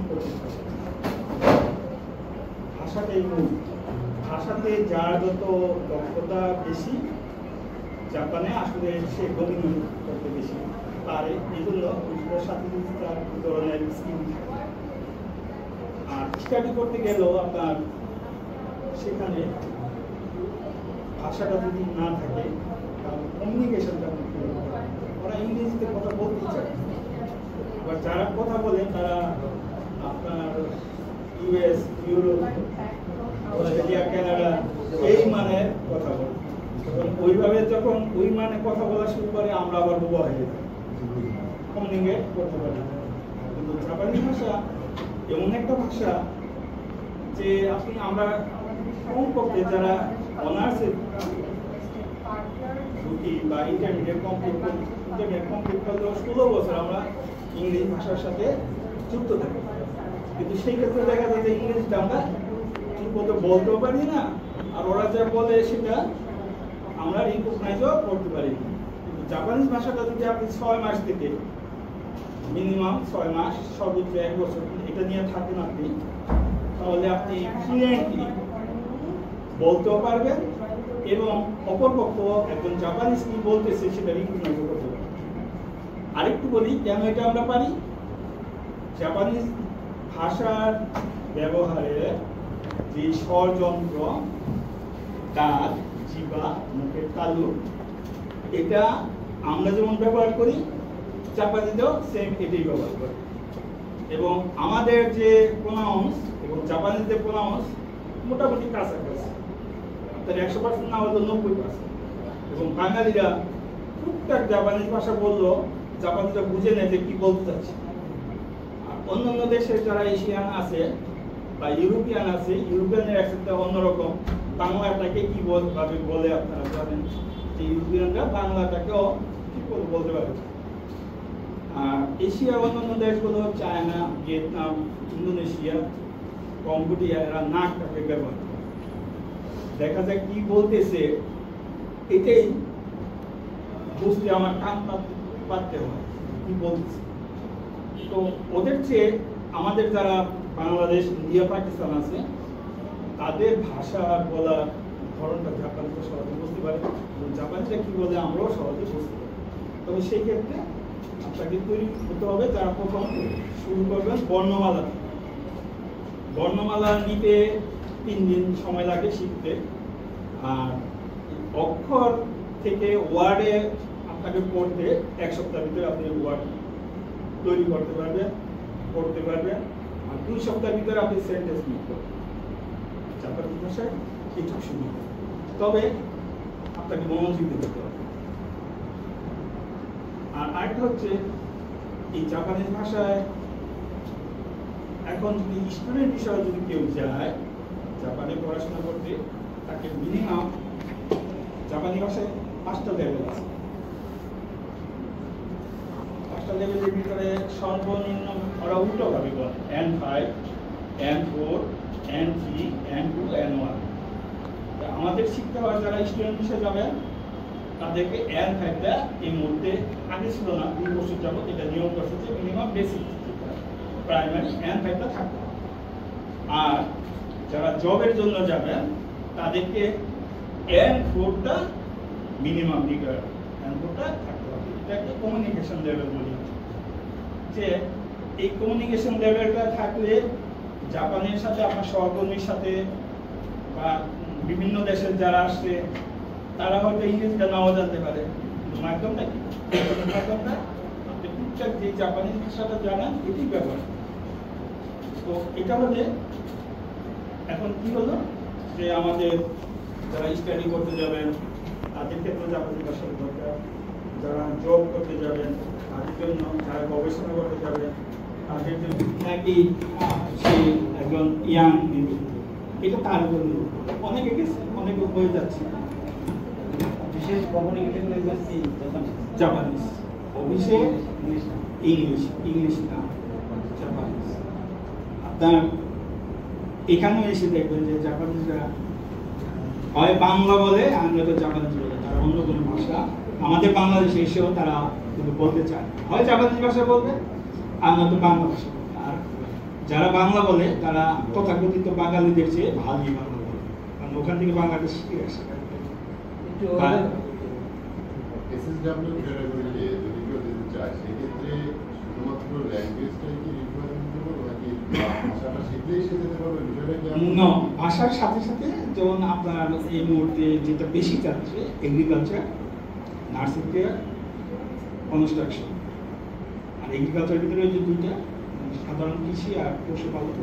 করতে পারে। ভাষাটাই মূল। ভাষাতে যার যত দক্ষতা বেশি, জাপানে আসলে সে গতি করতে বেশি পারে, এই জন্য ওইটার সাথে তার ধরনের স্কিল। আর স্টাডি করতে গেলেও আপনার সেখানে ভাষাটা যদি না থাকে তাহলে কমিউনিকেশনটা ওরা ইংরেজিতে কথা বলতে চায়, আবার যারা কথা বলে তারা আপনার ইউএস, ইউরোপ, অস্ট্রেলিয়া, কানাডা এই মানে কথা বলে। ওইভাবে যখন ওই মানে কথা বলা শুরু করে আমরা আবার বোবা হয়ে যাই, কমিউনিকেট করতে পারি। কিন্তু জাপানি ভাষা এমন একটা ভাষা যে আমরা কমপক্ষে যারা অনার্সে ঢুকি বা ইন্টারমিডিয়েট কমপ্লিট করলেও 16 বছর আমরা ইংরেজি ভাষার সাথে যুক্ত থাকি। কিন্তু সেই ক্ষেত্রে দেখা যায় যে ইংরেজিটা আমরা ঠিক মতো বলতেও পারি না, আর ওরা যা বলে সেটা আমরা রিকগনাইজও করতে পারি না। কিন্তু জাপানিজ ভাষাটা যদি আপনি 6 মাস থেকে মিনিমাম 6 মাস সর্বোচ্চ 1 বছর এটা নিয়ে থাকেন আপনি, তাহলে আপনি ফ্লুয়েন্টলি বলতেও পারবেন এবং অপরপক্ষ একজন জাপানিজ কি বলতেছে সেটা রিকগনাইজ করতে পারবেন। আরেকটু বলি কেন এটা আমরা পারি। জাপানিজ ভাষার ব্যবহারে যে স্বরযন্ত্র, দাঁত, জিহ্বা, মুখের তালু, এটা আমরা যেমন ব্যবহার করি জাপানিজও সেম এটাই ব্যবহার করে। এবং আমাদের যে প্রোনাউন্স এবং জাপানিজদের প্রোনাউন্স মোটামুটি কাছাকাছি, তার 100% না হলেও 90%। এবং বাঙালিরা টুকটাক জাপানিজ ভাষা বললেও জাপানিজরা বুঝে নেয় যে কি বলতে চাচ্ছে। আর অন্যান্য দেশের যারা এশিয়ান আছে বা ইউরোপিয়ান আছে, ইউরোপিয়ানের একটা অন্যরকম, বাংলাটাকে কি ভাবে বলে আপনারা জানেন যে ইউরোপিয়ানরা বাংলাটাকেও ঠিক করে বলতে পারে। আর এশিয়ার অন্যান্য দেশগুলো চায়না, ভিয়েতনাম, ইন্দোনেশিয়া, কম্বোডিয়া, এরা নাকটাকে ব্যবহার করে। দেখা যায় কি বলতেছে এটাই বুঝতে আমার কান পাততে হয় কি বলতেছে। তো ওদের চেয়ে আমাদের যারা বাংলাদেশ, ইন্ডিয়া, পাকিস্তান আছে তাদের ভাষা বলার ধরনটা জাপানিরা সহজে বুঝতে পারে, জাপানিরা কি বলে আমরাও সহজে বুঝতে পারি। তবে সেই ক্ষেত্রে আপনাকে তৈরি করতে হবে। যারা প্রথম শুরু করবেন বর্ণমালা, বর্ণমালা নিতে 3 দিন সময় লাগে শিখতে। আর অক্ষর থেকে ওয়ার্ডে আপনাকে পড়তে 1 সপ্তাহের ভিতরে আপনি ওয়ার্ড তৈরি করতে পারবেন, পড়তে পারবেন। আর 2 সপ্তাহের ভিতরে আপনি সেন্টেন্স মেক করবেন। জাপানি ভাষায় এইটুকু সুবিধা, তবে আপনাকে মনোযোগ দিতে হবে। আর আরেকটা হচ্ছে এই জাপানিজ ভাষায় এখন যদি স্টুডেন্ট হিসেবে যদি কেউ যায় জাপানে পড়াশোনা করতে, তাকে মিনিমাম জাপানি ভাষায় 5টা লেভেল আছে। 5টা লেভেলের ভিতরে সর্বনিম্ন ওরা উল্টোভাবে বলে N5, N4, N3, N2, N1। আমাদের শিখতে হয় যারা স্টুডেন্ট হিসেবে যাবেন তাদেরকে N5টা এই মুহূর্তে, আগে ছিল না 2 বছর যাবত এটা নিয়ম করছে যে মিনিমাম বেসিক প্রাইমারি N5টা থাকবে। আর যারা জবের জন্য যাবেন তাদেরকে N4টা মিনিমাম রিকোয়ার্ড, N4টা থাকতে হবে। এটাকে কমিউনিকেশন লেভেল বলি। যে এই কমিউনিকেশন লেভেলটা থাকলে জাপানের সাথে আপনার সহকর্মীর সাথে বা বিভিন্ন দেশের যারা আসছে তারা হয়তো ইংরেজিটা নাও জানতে পারে, কিন্তু মাধ্যমটা কি, মাধ্যমটা আপনি টুকটাক যে জাপানি ভাষাটা জানেন এটি ব্যবহার। তো এটা হলে এখন কি হলো যে আমাদের যারা স্টাডি করতে যাবেন তাদের ক্ষেত্রে জাপানি ভাষার দরকার, যারা জব করতে যাবেন তাদের জন্য, যারা গবেষণা করতে যাবেন তাদের জন্য, নাকি সেই একজন ইয়াং এটা তার জন্য অনেকে গেছে, অনেকে হয়ে যাচ্ছে। বিশেষ কমিউনিকেশন ল্যাঙ্গুয়েজ কি জাপানিজ, অভিষেক ইংলিশ না জাপানিজ। আপনার এখানেও এসে দেখবেন যে জাপানিজরা হয় বাংলা বলে, আমরা তো জাপানিজ বলে, তারা অন্য কোনো ভাষা আমাদের বাংলাদেশে এসেও তারা কিন্তু বলতে চায়, হয় জাপানিজ ভাষা বলবে, আমরা তো বাংলা ভাষা বলবে। আর যারা বাংলা বলে তারা তথাকথিত বাঙালিদের চেয়ে ভালোই বাংলা বলে, কারণ ওখান থেকে বাংলাটা শিখে আসে। এসএসডব্লিউ ক্যাটাগরিতে যদি কেউ যেতে চায় সেক্ষেত্রে শুধুমাত্র ল্যাঙ্গুয়েজটাই কি রিকোয়ারমেন্ট হবে নাকি ভাষাটা শিখলেই সে যেতে পারবে, বিষয়টা কি? না, ভাষার সাথে সাথে যেমন আপনার এই মুহূর্তে যেটা বেশি চাচ্ছে এগ্রিকালচার, নার্সিং কেয়ার, কনস্ট্রাকশন। আর এগ্রিকালচারের ভিতরে যে দুইটা, সাধারণ কৃষি আর পশুপালন।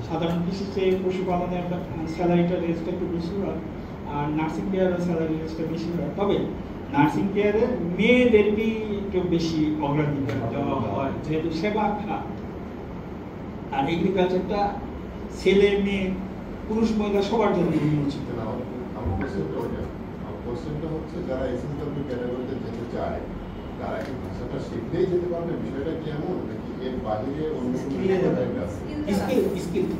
সাধারণ কৃষিতে পশুপালনের একটা স্যালারিটা রেঞ্জটা একটু বেশি হয়, আর নার্সিং কেয়ারের স্যালারি রেঞ্জটা বেশি হয়। তবে নার্সিং কেয়ারে মেয়েদেরকেই একটু বেশি অগ্রাধিকার দেওয়া হয়, যেহেতু সেবা খাত। আর এগ্রিকালচারটা ছেলে মেয়ে পুরুষ মহিলা সবার জন্য উচিত। আমার কোশ্চেনটা হচ্ছে যারা এসএসডব্লিউ ক্যাটাগরিতে যেতে চায় তারা কি ভাষাটা শিখলেই যেতে পারবে, বিষয়টা কি এমন নাকি এর বাইরে অন্য কোনো জায়গা আছে?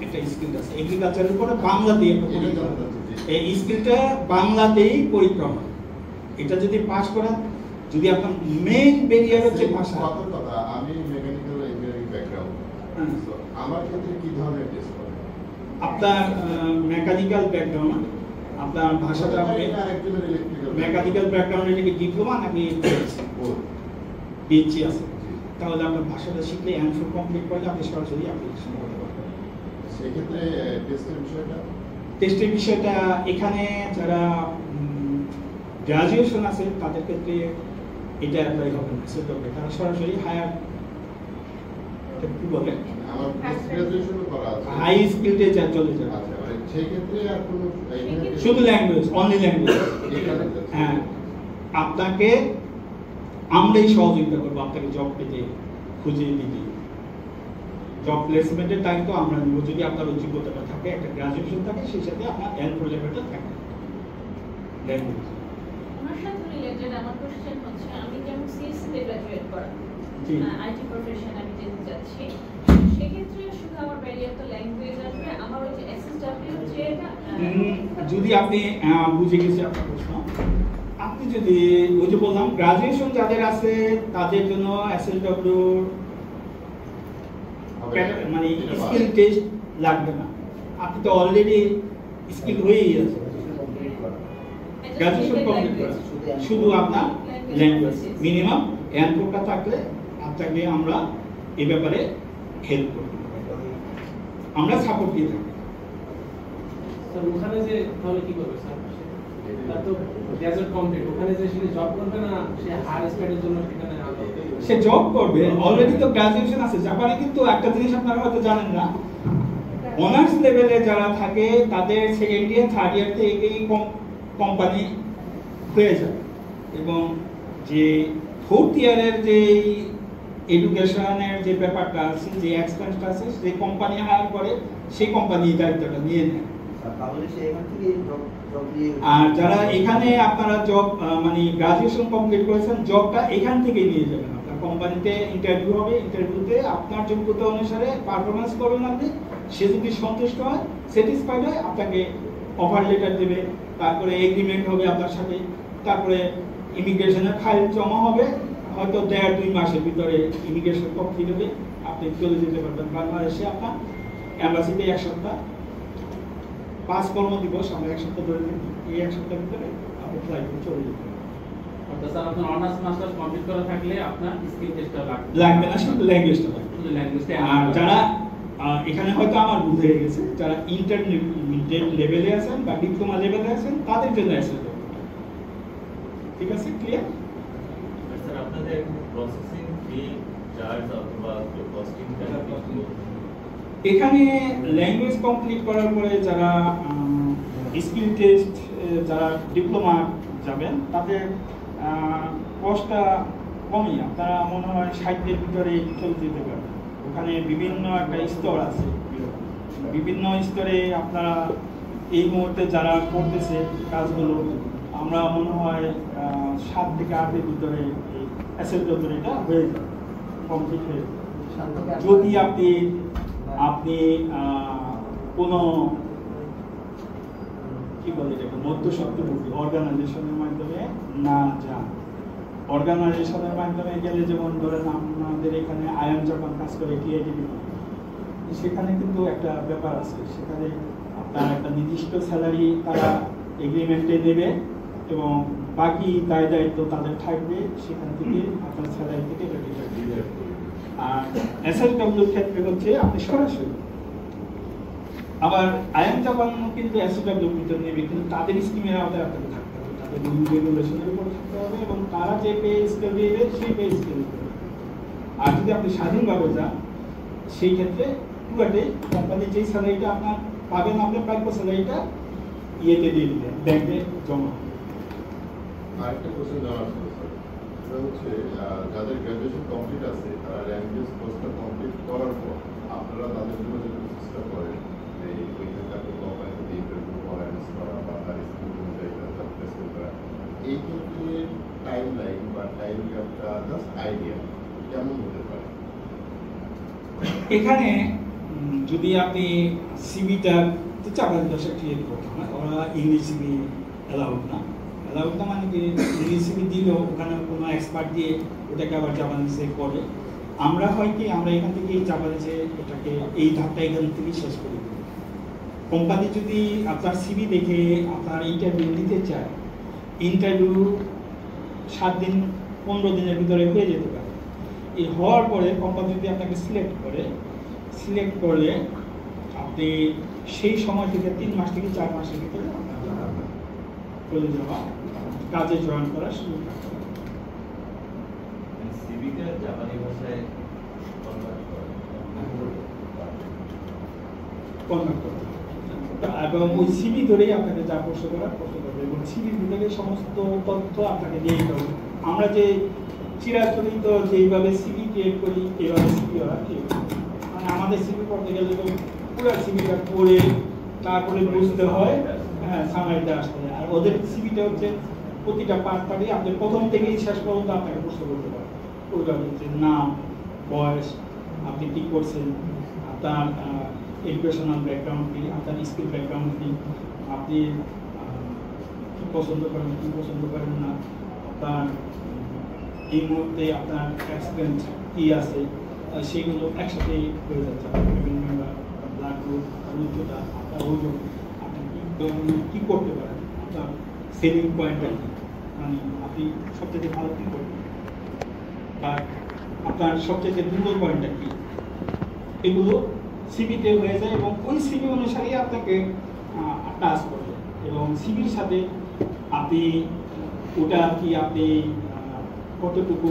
একটা স্কিল আছে এগ্রিকালচারের উপরে, বাংলা দিয়ে একটা পরিক্রমা। এই স্কিলটা বাংলাতেই পরিক্রমা। এটা যদি পাস করেন, যদি আপনার মেইন ব্যারিয়ার হচ্ছে ভাষা। কথা আমি মেকানিক্যাল ইঞ্জিনিয়ারিং ব্যাকগ্রাউন্ড, আমার ক্ষেত্রে কি ধরনের টেস্ট হবে? আপনার মেকানিক্যাল ব্যাকগ্রাউন্ড, আপনার ভাষাটা মেকানিক্যাল ব্যাকগ্রাউন্ড, এটা কি ডিপ্লোমা নাকি পিএইচডি আছে? তাহলে আপনার ভাষাটা শিখলে অ্যানসার কমপ্লিট করলে আপনি সরাসরি অ্যাপ্লিকেশন করতে পারবেন। সেক্ষেত্রে টেস্টের বিষয়টা এখানে যারা গ্রাজুয়েশন আছে তাদের ক্ষেত্রে এটা অ্যাপ্লাই হবে না, সেটা তারা সরাসরি হায়ার কি বলে আমার গ্রাজুয়েশন করা আছে, হাই স্কিলডে চলে যাবে। আচ্ছা, মানে সেই ক্ষেত্রে আর কোনো শুধু ল্যাঙ্গুয়েজ, অনলি ল্যাঙ্গুয়েজ। হ্যাঁ, আপনাকে আমরাই সহযোগিতা করবো আপনাকে জব পেতে, খুঁজে দিতে। জব প্লেসমেন্টের দায়িত্ব আমরা নিব যদি আপনার যোগ্যতাটা থাকে, একটা গ্রাজুয়েশন থাকে, সেই সাথে আপনার এলপো লেভেলটা থাকে। ল্যাঙ্গুয়েজ আমার সাথে রিলেটেড আমার কোশ্চেন হচ্ছে, আমি যেমন সিএসসি তে গ্রাজুয়েট করা, আইটি প্রফেশন আমি যেতে যাচ্ছি, সেক্ষেত্রে শুধু আমার ব্যারিয়ার তো ল্যাঙ্গুয়েজ আসবে, আমার ওই যে এসএসডব্লিউ যেটা যদি আপনি বুঝে গেছি আপনার প্রশ্ন। আপনি যদি ওই যে বললাম গ্রাজুয়েশন যাদের আছে তাদের জন্য এসএসডব্লিউ মানে স্কিল টেস্ট লাগবে না, আপনি তো অলরেডি স্কিল হয়েই আছে। গ্রাজুয়েশন কমপ্লিট করা শুধু আপনার ল্যাঙ্গুয়েজ মিনিমাম এনপোটা থাকলে আপনাকে আমরা এই ব্যাপারে হেল্প করব, আমরা সাপোর্ট দিয়ে থাকি। স্যার ওখানে যে তাহলে কি করবে স্যার? তার তো গ্রাজুয়েট কমপ্লিট, ওখানে যে সে জব করবে না, সে হায়ার স্টাডির জন্য সেখানে সে জব করবে, অলরেডি তো গ্রাজুয়েশন আছে। জাপানে কিন্তু একটা জিনিস আপনারা হয়তো জানেন না, অনার্স লেভেলে যারা থাকে তাদের সেকেন্ড ইয়ার থার্ড ইয়ার থেকেই কোম্পানি হয়ে যায়, এবং যে ফোর্থ ইয়ারের যে এডুকেশনের যে ব্যাপারটা আছে, যে এক্সপেন্সটা আছে, যে কোম্পানি হায়ার করে সেই কোম্পানি দায়িত্বটা নিয়ে নেয়। আর যারা এখানে আপনারা জব মানে গ্রাজুয়েশন কমপ্লিট করেছেন, জবটা এখান থেকে নিয়ে যাবেন। আপনার কোম্পানিতে ইন্টারভিউ হবে, ইন্টারভিউতে আপনার যোগ্যতা অনুসারে পারফরমেন্স করবেন আপনি, সে যদি সন্তুষ্ট হয়, স্যাটিসফাইড হয়, আপনাকে অফার লেটার দেবে, তারপরে এগ্রিমেন্ট হবে আপনার সাথে, তারপরে ইমিগ্রেশনের ফাইল জমা হবে, হয়তো 1.5-2 মাসের ভিতরে ইমিগ্রেশন কমপ্লিট হবে, আপনি চলে যেতে পারবেন বাংলাদেশে। আপনার এম্বাসিতে 1 সপ্তাহ, 5 কর্মদিবস আমরা 1 সপ্তাহ ধরে থাকি, এই 1 সপ্তাহের ভিতরে আপনি ফ্লাইটে চলে যেতে পারবেন। অর্থাৎ স্যার আপনার অনার্স মাস্টার্স কমপ্লিট করা থাকলে আপনার স্কিল টেস্টটা লাগবে না, শুধু ল্যাঙ্গুয়েজটা লাগবে। শুধু ল্যাঙ্গুয়েজটা। আর যারা এখানে হয়তো আমার ভুল হয়ে গেছে, যারা ইন্টারমিডিয়েট লেভেলে আছেন বা ডিপ্লোমা লেভেলে আছেন তাদের জন্য আছে। ঠিক আছে, ক্লিয়ার? স্যার আপনাদের প্রসেসিং ফি চার্জ অথবা কস্টিংটা এখানে ল্যাঙ্গুয়েজ কমপ্লিট করার পরে যারা স্কিল টেস্ট, যারা ডিপ্লোমা যাবেন তাদের কস্টটা কমই, আপনারা মনে হয় 60-এর ভিতরে চলে যেতে পারবেন। ওখানে বিভিন্ন একটা স্তর আছে, বিভিন্ন স্তরে আপনারা এই মুহূর্তে যারা করতেছে কাজগুলো, আমরা মনে হয় 7 থেকে 8-এর ভিতরে এসএসডব্লিউটা হয়ে যাবে, কমপ্লিট হয়ে যাবে। যদি আপনি কোনো কি বলে এটাকে মধ্যস্বত্বভোগী অর্গানাইজেশনের মাধ্যমে না যান। অর্গানাইজেশনের মাধ্যমে গেলে যেমন ধরেন আমাদের এখানে আয়ন জাপান কাজ করে, টিআইডিবি সেখানে কিন্তু একটা ব্যাপার আছে, সেখানে আপনার একটা নির্দিষ্ট স্যালারি তারা এগ্রিমেন্টে দেবে এবং বাকি দায় দায়িত্ব তাদের থাকবে, সেখান থেকে আপনার স্যালারি থেকে এটা ডিডাক্ট দিবে। আর এসএসডব্লিউর ক্ষেত্রে হচ্ছে আপনি সরাসরি, আবার আইএম জাপান কিন্তু এসএসডব্লিউ ভিতরে নেবে, কিন্তু তাদের স্কিমের আওতায় আপনাকে থাকতে হবে, তাদের রুল রেগুলেশনের উপর থাকতে হবে এবং তারা যে পে স্কেল দিবে সেই পে স্কেল দিতে হবে। আর যদি আপনি স্বাধীনভাবে যান সেই ক্ষেত্রে পুরাটাই কোম্পানির যেই স্যালারিটা আপনার পাবেন, আপনার প্রাপ্য স্যালারিটা ইয়েতে দিয়ে দিবেন, ব্যাংকে জমা। আরেকটা কোশ্চেন জানার ছিল স্যার, সেটা হচ্ছে যাদের গ্র্যাজুয়েশন কমপ্লিট আছে তারা ল্যাঙ্গুয়েজ কোর্সটা কমপ্লিট করার পর আপনারা তাদের জন্য যে প্রসেসটা করেন, এই ওইখানকার কোম্পানি থেকে ইন্টারভিউ অ্যারেঞ্জ করা বা তার স্কিল অনুযায়ী তার প্লেসমেন্ট করা, এই ক্ষেত্রে টাইম লাইন বা টাইম গ্যাপটা জাস্ট আইডিয়া কেমন হতে পারে? এখানে যদি আপনি সিভিটা চাকরির ভাষা ক্রিয়েট করতে হয়, ওরা ইংলিশ সিভি অ্যালাউড না। অ্যালাউড না মানে কি, ইংলিশ সিভি দিলেও ওখানে কোনো এক্সপার্ট দিয়ে ওটাকে আবার জাপানিজে করে। আমরা হয় কি, আমরা এখান থেকে জাপানিজে এটাকে এই ধাপটা এখান থেকে শেষ করে দিই। কোম্পানি যদি আপনার সিভি দেখে আপনার ইন্টারভিউ নিতে চায়, ইন্টারভিউ 7 দিন 15 দিনের ভিতরে হয়ে যেতে পারে। এই হওয়ার পরে কোম্পানি যদি আপনাকে সিলেক্ট করলে আপনি সেই সময় থেকে 3 মাস থেকে 4 মাসের ভিতরে চলে যাওয়া, কাজে জয়েন করার সুযোগ থাকতে পারে। সিভিটা জাপানি ভাষায় কনভার্ট করতে হবে এবং ওই সিভি ধরেই আপনাকে যা প্রশ্ন করার প্রশ্ন করবে এবং সিভির ভিতরে সমস্ত তথ্য আপনাকে দিয়ে দিতে হবে। আমরা যে চিরাচরিত যেইভাবে সিভি ক্রিয়েট করি এইভাবে সিভি ওরা ক্রিয়েট করে, মানে আমাদের সিভি করতে গেলে তো পুরো সিভিটা পড়ে তারপরে বুঝতে হয়, হ্যাঁ, সামারিতে আসতে হয়। আর ওদের সিভিটা হচ্ছে প্রতিটা পার্টে আপনি প্রথম থেকেই শেষ পর্যন্ত আপনাকে প্রশ্ন করতে পারেন। ওইভাবে হচ্ছে নাম, বয়স, আপনি কী করছেন, আপনার এডুকেশনাল ব্যাকগ্রাউন্ড কী, আপনার স্কিল ব্যাকগ্রাউন্ড কী, আপনি কী পছন্দ করেন, কী পছন্দ করেন না, আপনার এই মুহূর্তে আপনার এক্সপিরিয়েন্স কী আছে, সেগুলো একসাথে হয়ে যাচ্ছে। বিভিন্ন ব্লাড গ্রুপ, উচ্চতা, আপনার ওজন, আপনি কী করতে পারেন, আপনার সেলিং পয়েন্টটা কী, মানে আপনি সবচেয়ে ভালো কী করবেন, আর আপনার সবচেয়ে দুর্বল পয়েন্টটা কী, এগুলো সিভিতে হয়ে যায় এবং ওই সিভি অনুসারে আপনাকে টাচ করবে এবং সিভির সাথে আপনি ওটা কি আপনি কতটুকু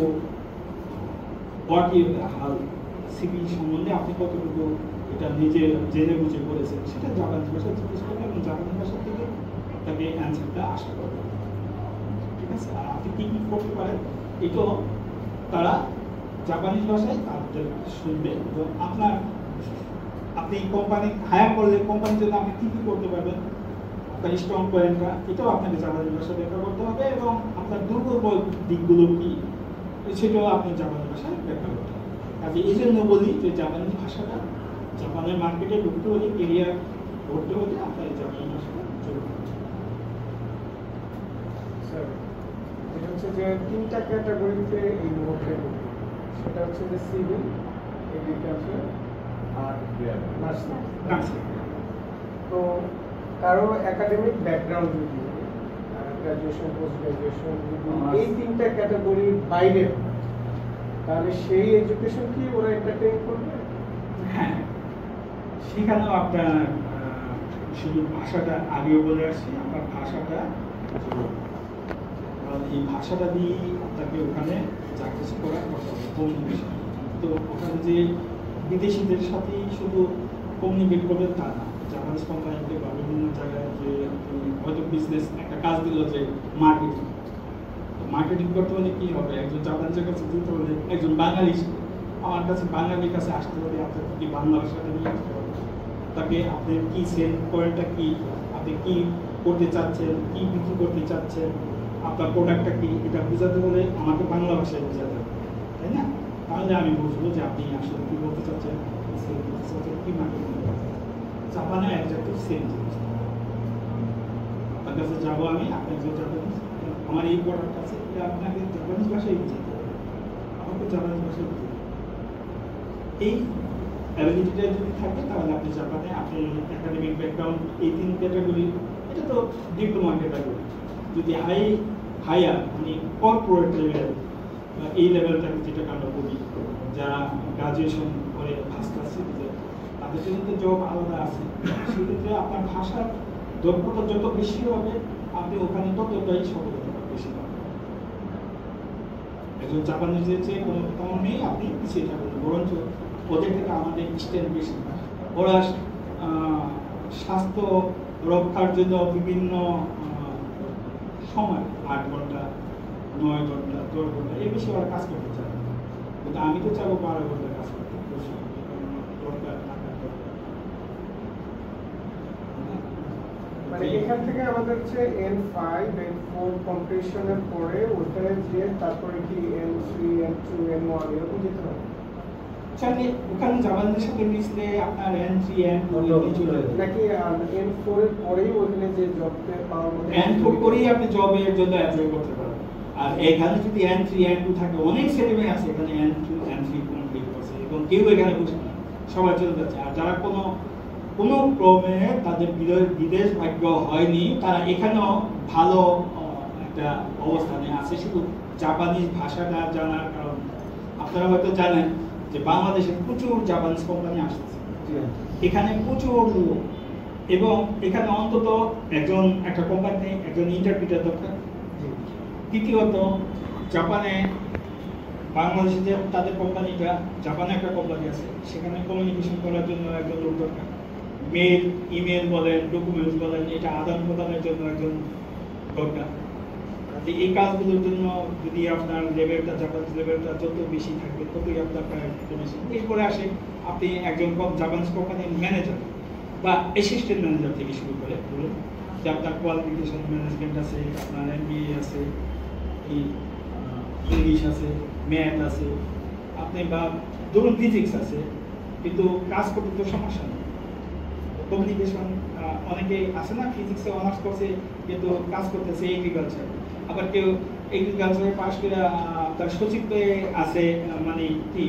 সিভি সম্বন্ধে আপনি কতটুকু এটা নিজে জেনে বুঝে করেছেন সেটা জাপানি ভাষা জিজ্ঞেস করবে এবং জাপানি ভাষা থেকে তাকে অ্যান্সারটা আশা করবে। ঠিক আছে, আর আপনি কী কী করতে পারেন এটাও তারা জাপানি ভাষায় তাদের শুনবে এবং আপনি কোম্পানি হায়ার করলে কোম্পানির জন্য আপনি কী কী করতে পারবেন, আপনার স্ট্রং পয়েন্টটা এটাও আপনাকে জাপানি ভাষায় ব্যাখ্যা করতে হবে এবং আপনার দুর্বল দিকগুলো কী সেটাও আপনি জাপানি ভাষায় ব্যাখ্যা করতে হবে। কাজে এই জন্য বলি যে জাপানি ভাষাটা, জাপানের মার্কেটে ঢুকতে হলে, কেরিয়ার করতে হলে আপনার এই জাপানি ভাষাটা জরুরি। স্যার, এটা হচ্ছে যে 3টা ক্যাটাগরিতে এই মুহূর্তে সেটা হচ্ছে যে সিভিল, এগ্রিকালচার আর নার্সিং। তো কারো একাডেমিক ব্যাকগ্রাউন্ড যদি গ্রাজুয়েশন, পোস্ট গ্রাজুয়েশন যদি এই 3টা ক্যাটাগরির বাইরে, তাহলে সেই এডুকেশন কি ওরা এন্টারটেইন করবে? হ্যাঁ, সেখানেও আপনার শুধু ভাষাটা আগেও বলে আসছি, আপনার ভাষাটা এই ভাষাটা দিয়েই আপনাকে ওখানে যা কিছু করার কথা হবে কমিউনিকেশন। তো ওখানে যে বিদেশিদের সাথেই শুধু কমিউনিকেট করবে তা না, জাপানিজ কোম্পানিতে বা বিভিন্ন জায়গায় যে হয়তো বিজনেস একটা কাজ দিল যে মার্কেটিং করতে হলে কী হবে, একজন জাপানিজের কাছে দিতে হলে একজন বাঙালি আমার কাছে বাঙালির কাছে আসতে হলে আপনাকে কি বাংলা ভাষাটা নিয়ে আসতে হবে, তাকে আপনার কী সেল পয়েন্টটা কী, আপনি কী করতে চাচ্ছেন, কী বিক্রি করতে চাচ্ছেন, আপনার প্রোডাক্টটা কি, এটা বোঝাতে হলে আমাকে বাংলা ভাষায় বোঝাতে হবে, তাই না? তাহলে আমি বুঝবো যে আপনি আসলে কী বলতে চাচ্ছেন, সেল করতে চাচ্ছেন, কী মার্কেটিং করতে চাচ্ছেন। জাপানে একজাক্টলি সেম জিনিস। আপনার কাছে যাবো আমি, আপনার যে জাপানিজ আমার এই প্রোডাক্ট আছে, এটা আপনাকে জাপানিজ ভাষায় বুঝাতে হবে, আমাকে জাপানিজ ভাষায় বুঝাতে হবে। এই অ্যাবিলিটিটা যদি থাকে তাহলে আপনি জাপানে আপনি একাডেমিক ব্যাকগ্রাউন্ড এই 3 ক্যাটাগরি, এটা তো ডিপ্লোমা ক্যাটাগরি। যদি হায়ার মানে কর্পোরেট লেভেল, এই লেভেলটাকে যেটাকে আমরা বলি, যারা গ্রাজুয়েশন করে ফার্স্ট ক্লাস সিটিজেন, তাদের জন্য তো জব আলাদা আছে। সেক্ষেত্রে আপনার ভাষার দক্ষতা যত বেশি হবে আপনি ওখানে ততটাই সফলতা বেশি পাবেন। একজন জাপানিজের চেয়ে কোনো কারণেই আপনি পিছিয়ে থাকবেন, বরঞ্চ ওদের থেকে আমাদের স্ট্রেন্থ বেশি। ওরা স্বাস্থ্য রক্ষার জন্য বিভিন্ন সময় 8 ঘন্টা, 9 ঘন্টা, 10 ঘন্টা এই বেশি ওরা কাজ করতে চায়, কিন্তু আমি তো চাবো 12 ঘন্টা কাজ করতে। দরকার টাকার দরকার। মানে এখান থেকে আমাদের হচ্ছে N5 N4 কমপ্লিশনের পরে ওখানে যে তারপরে কি N3 N2 N1 এরকম যেতে হবে চাইলে ওখানে জাপানের সাথে মিশলে আপনার N3 N2 চলে যাবে, নাকি N4 এর পরেই ওখানে যে জবটা পাওয়ার মতো N4 করেই আপনি জবের জন্য অ্যাপ্লাই করতে পারেন। আর এখানে যদি N3 N2 থাকে, অনেক ছেলেমেয়ে আছে এখানে N2 N3 কমপ্লিট করছে এবং কেউ এখানে বসে না, সবাই চলে যাচ্ছে। আর যারা কোনো ক্রমে তাদের বিদেশ ভাগ্য হয়নি, তারা এখানেও ভালো একটা অবস্থানে আছে, শুধু জাপানিজ ভাষাটা জানার কারণ। আপনারা হয়তো জানেন যে বাংলাদেশে প্রচুর জাপানিজ কোম্পানি আসছে, এখানে প্রচুর লোক, এবং এখানে অন্তত একটা কোম্পানি একজন ইন্টারপ্রিটার দরকার। দ্বিতীয়ত, জাপানে বাংলাদেশে যে তাদের কোম্পানিটা, জাপানে একটা কোম্পানি আছে, সেখানে কমিউনিকেশন করার জন্য একজন লোক দরকার। মেল, ইমেল বলেন, ডকুমেন্টস বলেন, এটা আদান প্রদানের জন্য একজন দরকার। এই কাজগুলোর জন্য যদি আপনার লেভেলটা, জাপানিজ লেভেলটা যত বেশি থাকবে ততই আপনার বেশি। এরপরে আসে আপনি একজন জাপানিজ কোম্পানির ম্যানেজার বা অ্যাসিস্ট্যান্ট ম্যানেজার থেকে শুরু করে বলুন যে আপনার কোয়ালিফিকেশন ম্যানেজমেন্ট আছে, আপনার MBA আছে, ইংলিশ আছে, ম্যাথ আছে, আপনি বা ধরুন ফিজিক্স আছে, কিন্তু কাজ করতে তো সমস্যা নেই। কমিউনিকেশন, অনেকে আছে না ফিজিক্সে অনার্স করছে কিন্তু কাজ করতেছে এগ্রিকালচার, আবার কেউ এগ্রিকালচারে পাশ করে তার সচিবে আছে, মানে কি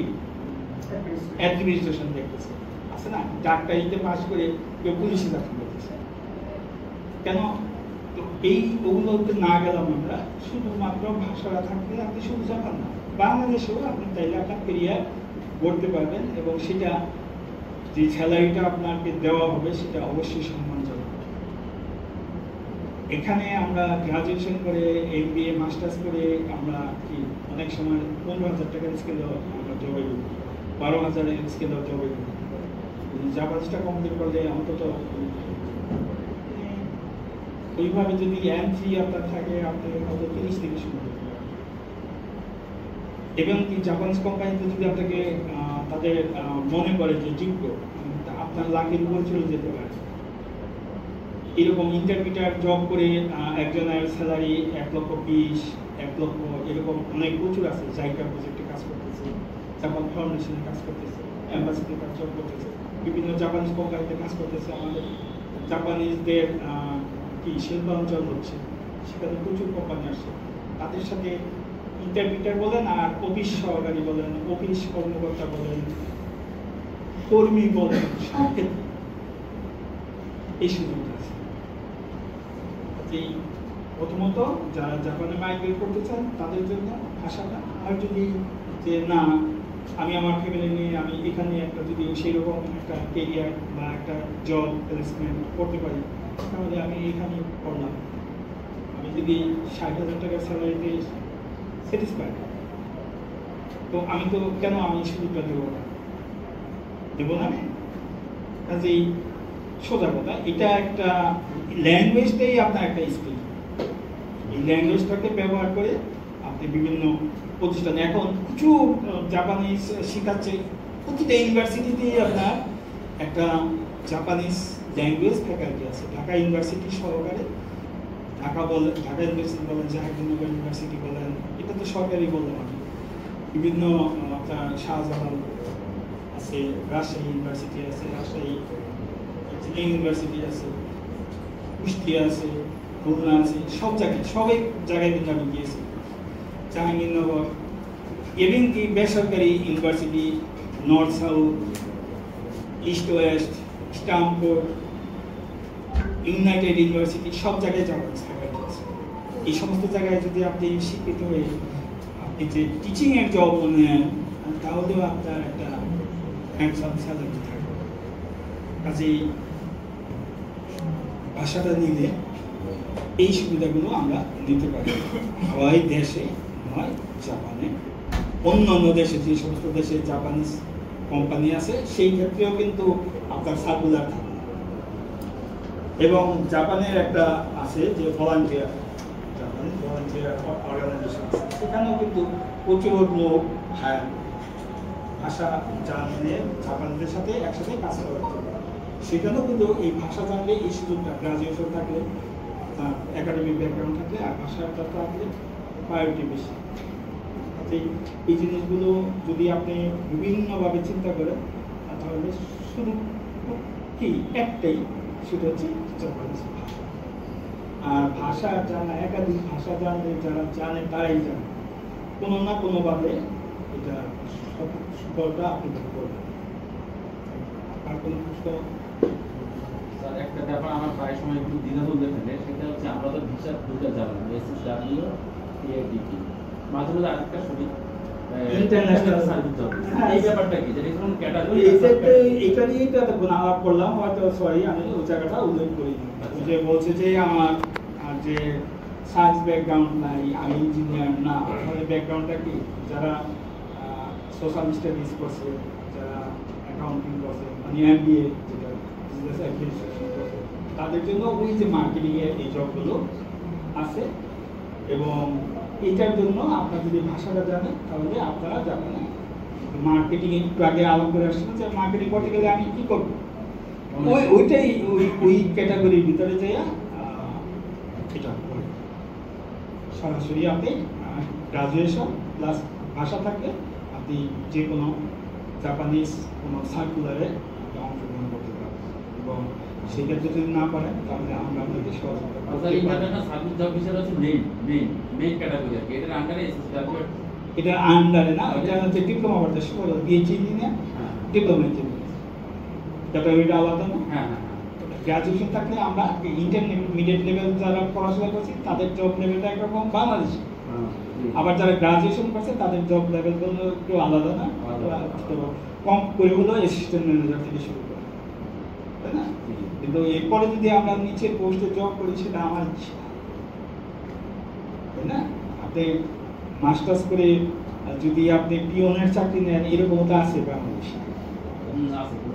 অ্যাডমিনিস্ট্রেশন দেখতেছে, আছে না ডাক্তারিতে পাশ করে কেউ পুলিশে চাকরি করতেছে। কেন? তো ওগুলোতে না গেলাম আমরা, শুধুমাত্র ভাষাটা থাকলে আপনি শুধু জাপান না, বাংলাদেশেও আপনি তাইলে আপনার কেরিয়ার গড়তে পারবেন, এবং সেটা যে স্যালারিটা আপনাকে দেওয়া হবে সেটা অবশ্যই সম্মানজনক। এখানে আমরা গ্রাজুয়েশন করে, MBA মাস্টার্স করে আমরা কি অনেক সময় 15,000 টাকার স্কেলেও আমরা জবে ঢুকি, 12,000 স্কেলেও জবে ঢুকি। জাপানিজটা কমপ্লিট করলে অন্তত ওইভাবে যদি N3 আপনার থাকে, আপনি হয়তো 30 থেকে শুরু করতে পারেন। এবং কি জাপানিজ কোম্পানিতে যদি আপনাকে তাদের মনে করে যে যোগ্য, আপনার লাখের উপর চলে যেতে পারে। এরকম ইন্টারমিডিয়েট জব করে একজনের স্যালারি 1,20,000, 1,00,000 এরকম অনেক প্রচুর আছে। জাইকা প্রজেক্টে কাজ করতেছে, জাপান ফাউন্ডেশনে কাজ করতেছে, এম্বাসিতে কাজ করতেছে, বিভিন্ন জাপানিজ কোম্পানিতে কাজ করতেছে। আমাদের জাপানিজদের কি শিল্পাঞ্চল হচ্ছে, সেখানে প্রচুর কোম্পানি আসছে, তাদের সাথে ইন্টারপ্রিটার বলেন আর অফিস সহকারী বলেন, অফিস কর্মকর্তা বলেন, কর্মী বলেন, সব ক্ষেত্রে এই সুযোগটা আছে। প্রথমত যারা জাপানে মাইগ্রেট করতে চান তাদের জন্য ভাষাটা, আর যদি যে না আমি আমার ফ্যামিলি নিয়ে আমি এখানে একটা যদি সেরকম একটা কেরিয়ার বা একটা জব প্লেসমেন্ট করতে পারি, তাহলে আমি এখানে করলাম। আমি যদি 60,000 টাকার স্যালারিতে স্যাটিসফাইড, তো আমি তো কেন আমি সুযোগটা দেবো না? কাজেই সোজা কথা, এটা একটা ল্যাঙ্গুয়েজটাই আপনার একটা স্কিল। এই ল্যাঙ্গুয়েজটাকে ব্যবহার করে আপনি বিভিন্ন প্রতিষ্ঠানে এখন প্রচুর জাপানিজ শেখাচ্ছে, প্রতিটা ইউনিভার্সিটিতেই আপনার একটা জাপানিজ ল্যাঙ্গুয়েজ ফ্যাকাল্টি আছে। ঢাকা ইউনিভার্সিটি সহকারে, ঢাকা ইউনিভার্সিটি বলেন, জাহাঙ্গীরনগর ইউনিভার্সিটি বলেন, এটা তো সরকারি বললাম আমি, বিভিন্ন আপনার শাহজালাল আছে, রাজশাহী ইউনিভার্সিটি আছে, রাজশাহী ইউনিভার্সিটি আছে, কুষ্টিয়া আছে, খুলনা আছে, সব জায়গায় কিন্তু আমি গিয়েছি। জাহাঙ্গীরনগর, এবং কি বেসরকারি university, north south, east West, Stamford, United university, সব জায়গায় জাপানিজ ফ্যাকাল্টি আছে। এই সমস্ত জায়গায় যদি আপনি শিক্ষিত হয়ে আপনি যে টিচিংয়ের জব নেন, তাহলেও আপনার একটা হ্যান্ডসাম স্যালারি থাকবে। কাজেই ভাষাটা নিলে এই সুবিধাগুলো আমরা নিতে পারি, হয় দেশে নয় জাপানে। অন্য অন্য দেশে, যে সমস্ত দেশে জাপানিজ কোম্পানি আছে, সেই ক্ষেত্রেও কিন্তু আপনার সার্কুলার থাকে। এবং জাপানের একটা আছে যে ভলান্টিয়ার, জাপানিজ ভলান্টিয়ার অর্গানাইজেশন আছে, সেখানেও কিন্তু প্রচুর লোক হায়ার ভাষা জানলে জাপানিদের সাথে একসাথে কাজ করতে পারে। সেখানেও কিন্তু এই ভাষা জানলে এই সুযোগটা, গ্রাজুয়েশন থাকলে, আপনার একাডেমিক ব্যাকগ্রাউন্ড থাকলে আর ভাষাটা থাকলে প্রায়োরিটি বেশি। এই জিনিসগুলো যদি আপনি বিভিন্নভাবে চিন্তা করেন, তাহলে শুধু কি একটাই, সেটা হচ্ছে জাপানিজ ভাষা। আর ভাষা জানা, একাধিক ভাষা জানলে যারা জানে তারাই জানে, কোনো না কোনোভাবে এটা সুফলটা আপনি করবেন। আর কোনো প্রশ্ন? স্যার, একটা ব্যাপার আমার প্রায় সময় একটু দ্বিধাদ্বন্দ্বে ফেলে, সেটা হচ্ছে আমরা তো ভিসা ঢুকে যাব না, SSW, PIDT, মাঝে মাঝে আরেকটা শুনি ইন্টারন্যাশনাল সার্ভিস জব। হ্যাঁ, এই ব্যাপারটা কি, যেটা কোন ক্যাটাগরি? এটা নিয়েই তো এতক্ষণ আলাপ করলাম, হয়তো সরি আমি ওই জায়গাটা উল্লেখ করিনি। যে বলছে যে আমার যে সায়েন্স ব্যাকগ্রাউন্ড নাই, আমি ইঞ্জিনিয়ার না, তাহলে ব্যাকগ্রাউন্ডটা কি? যারা সোশ্যাল স্টাডিজ করছে, যারা অ্যাকাউন্টিং করছে, মানে MBA, যেটা বিজনেস অ্যাডমিনিস্ট্রেশন করছে, তাদের জন্য ওই যে মার্কেটিংয়ের এই জবগুলো আছে। এবং এটার জন্য আপনার যদি ভাষাটা জানেন, তাহলে আপনারা যাবেন। মার্কেটিং একটু আগে আলাপ করে আসছেন যে মার্কেটিং করতে গেলে আমি কি করবো, ওইটাই ওই ক্যাটাগরির ভিতরে যাইয়া এটা সরাসরি আপনি গ্রাজুয়েশন প্লাস ভাষা থাকলে আপনি যে কোনো জাপানিজ কোনো সার্কুলারে অংশগ্রহণ করতে পারেন। এবং সেক্ষেত্রে যদি না পারেন, তাহলে আমরা আপনাকে সহযোগিতা করতে পারি। ইন্টারন্যাশনাল সার্ভিস জব হিসেবে হচ্ছে মেইন ক্যাটাগরি আর কি, এটার আন্ডারে SSW। এটা আন্ডারে না, এটা হচ্ছে ডিপ্লোমা করতে শুরু PhD ইঞ্জিনিয়ার, ডিপ্লোমা ইঞ্জিনিয়ার, ক্যাটাগরিটা আলাদা না। হ্যাঁ হ্যাঁ। গ্রাজুয়েশন থাকলে আমরা ইন্টারমিডিয়েট লেভেল যারা পড়াশোনা করছি তাদের জব লেভেলটা একরকম বাংলাদেশে, আবার যারা গ্রাজুয়েশন করছে তাদের জব লেভেলগুলো একটু আলাদা না, কম করে হলো অ্যাসিস্ট্যান্ট ম্যানেজার থেকে শুরু করে, তাই না? কিন্তু এরপরে যদি আমরা নিচের পোস্টে জব করি, সেটা আমার ইচ্ছা, তাই না? আপনি মাস্টার্স করে যদি আপনি পিওনের চাকরি নেন, এরকম তো আছে বাংলাদেশে,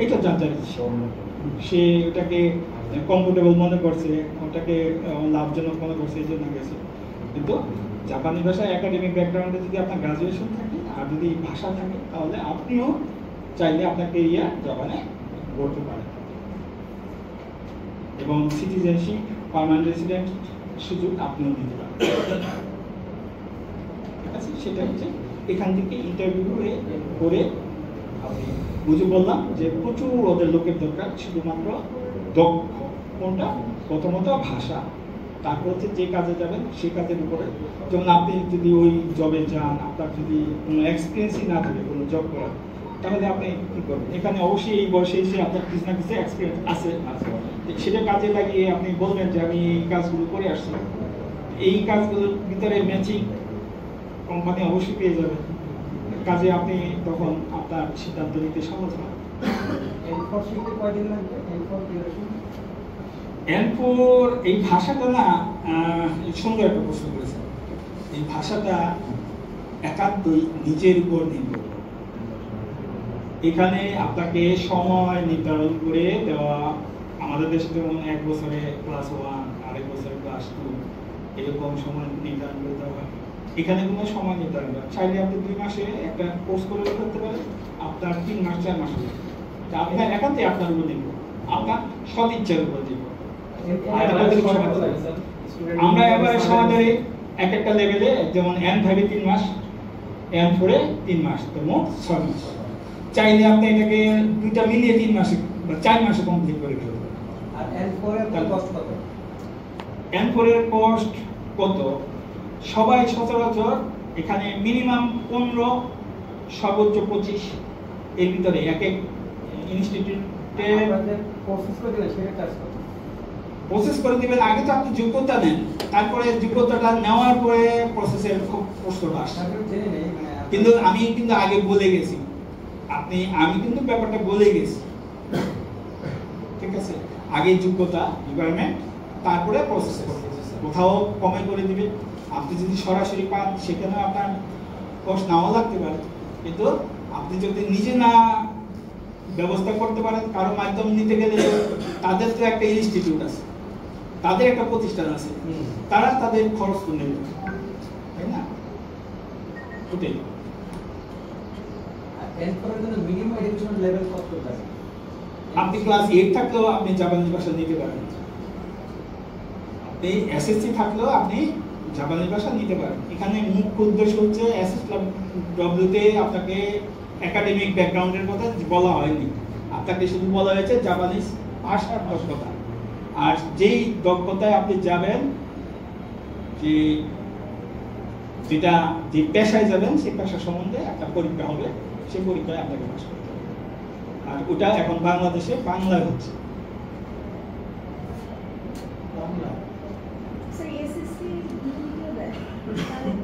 এটা যার ইচ্ছা। সে ওটাকে কমফোর্টেবল মনে করছে, ওটাকে লাভজনক মনে করছে, এই জন্য গেছে। কিন্তু জাপানি ভাষায় একাডেমিক ব্যাকগ্রাউন্ডে যদি আপনার গ্রাজুয়েশন থাকে আর যদি ভাষা থাকে, তাহলে আপনিও চাইলে আপনার কেরিয়ার জাপানে গড়তে পারেন। এবং সিটিজেনশিপ, পার্মানেন্ট রেসিডেন্ট সুযোগ আপনিও দিতে পারেন। ঠিক আছে, সেটা হচ্ছে এখান থেকে ইন্টারভিউ করে আপনি বুঝে বললাম যে প্রচুর ওদের লোকের দরকার, শুধুমাত্র দক্ষ কোনটা, প্রথমত ভাষা, তারপর হচ্ছে যে কাজে যাবেন সেই কাজের উপরে। যেমন আপনি যদি ওই জবে যান, আপনার যদি কোনো এক্সপিরিয়েন্সই না থাকে কোনো জব করার, তাহলে আপনি কী করবেন? এখানে অবশ্যই এই বয়সে এসে আপনার কিছু না কিছু এক্সপিরিয়েন্স আছে, সেটা কাজে লাগিয়ে আপনি বলবেন যে আমি এই কাজগুলো করে আসছি। এই কাজগুলোর ভিতরে ম্যাচিং কোম্পানি অবশ্যই পেয়ে যাবেন, কাজে আপনি তখন আপনার সিদ্ধান্ত নিতে সহজ হয়। N4 শিখতে কয়দিন লাগবে? N4 N4 এই ভাষাটা না, সুন্দর একটা প্রশ্ন করেছেন। এই ভাষাটা একান্তই নিজের উপর নির্ভর করে। এখানে আপনাকে সময় নির্ধারণ করে দেওয়া, আমাদের দেশে যেমন 1 বছরে ক্লাস 1, আরেক বছরে ক্লাস 2, এরকম সময় নির্ধারণ করে দেওয়া হয়। এখানে কোনো সময় নির্ধারণ করে, চাইলে আপনি 2 মাসে একটা কোর্স করে ফেলতে পারেন, আপনার 3 মাস 4 মাস হবে। আপনার একান্তই আপনার উপর নির্ভর, আপনার সদ ইচ্ছার উপর নির্ভর। আমরা এবার সমাজে এক একটা লেভেলে, যেমন N5 এ 3 মাস, N4 এ 3 মাস, তো মোট 6 মাস। চাইলে আপনি এটাকে 2টা মিলিয়ে 3 মাসে বা 4 মাসে কমপ্লিট করে ফেলবেন। আর N4 এর কষ্ট কত? N4 এর কষ্ট কত? সবাই সচরাচর এখানে মিনিমাম 15, সর্বোচ্চ 25 এর ভিতরে এক এক ইনস্টিটিউটে আপনাদের প্রসেস করে দিলে সেটা কাজ করবে। প্রসেস করে দিবেন। আগে তো আপনি যোগ্যতা নেন, তারপরে যোগ্যতাটা নেওয়ার পরে প্রসেসের প্রশ্নটা আসে। তারপরে জেনে নেই মানে কিন্তু আমি কিন্তু আগে বলে গেছি, আমি কিন্তু ব্যাপারটা বলে গেছি, ঠিক আছে? আগে যোগ্যতা রিকোয়ারমেন্ট, তারপরে প্রসেস করবে। কোথাও কমে করে দিবে, আপনি যদি সরাসরি পান সেখানে আপনার কষ্ট নাও লাগতে পারে, কিন্তু আপনি যদি নিজে না ব্যবস্থা করতে পারেন, কারো মাধ্যম নিতে গেলে তাদের তো একটা ইনস্টিটিউট আছে, তাদের একটা প্রতিষ্ঠান আছে, তারা তাদের খরচ তো নেবে, তাই না? ওটাই। এরপরে জন্য মিনিমাম এডুকেশন লেভেল কত থাকে? আপনি ক্লাস 8 থাকলেও আপনি জাপানি ভাষা নিতে পারেন, আপনি এসএসসি থাকলেও আপনি জাপানি ভাষা নিতে পারেন। এখানে মুখ্য উদ্দেশ্য হচ্ছে এসএসডব্লিউতে আপনাকে একাডেমিক ব্যাকগ্রাউন্ডের কথা বলা হয়নি, আপনাকে শুধু বলা হয়েছে জাপানিজ ভাষার দক্ষতা। আর যেই দক্ষতায় আপনি যাবেন, যে পেশায় যাবেন সেই পেশা সম্বন্ধে একটা পরীক্ষা হবে, সেই পরীক্ষায় আপনাকে পাস করতে হবে। আর ওটা এখন বাংলাদেশে বাংলায় হচ্ছে। বাংলা স্যার এসএসসি দিতে দেয়,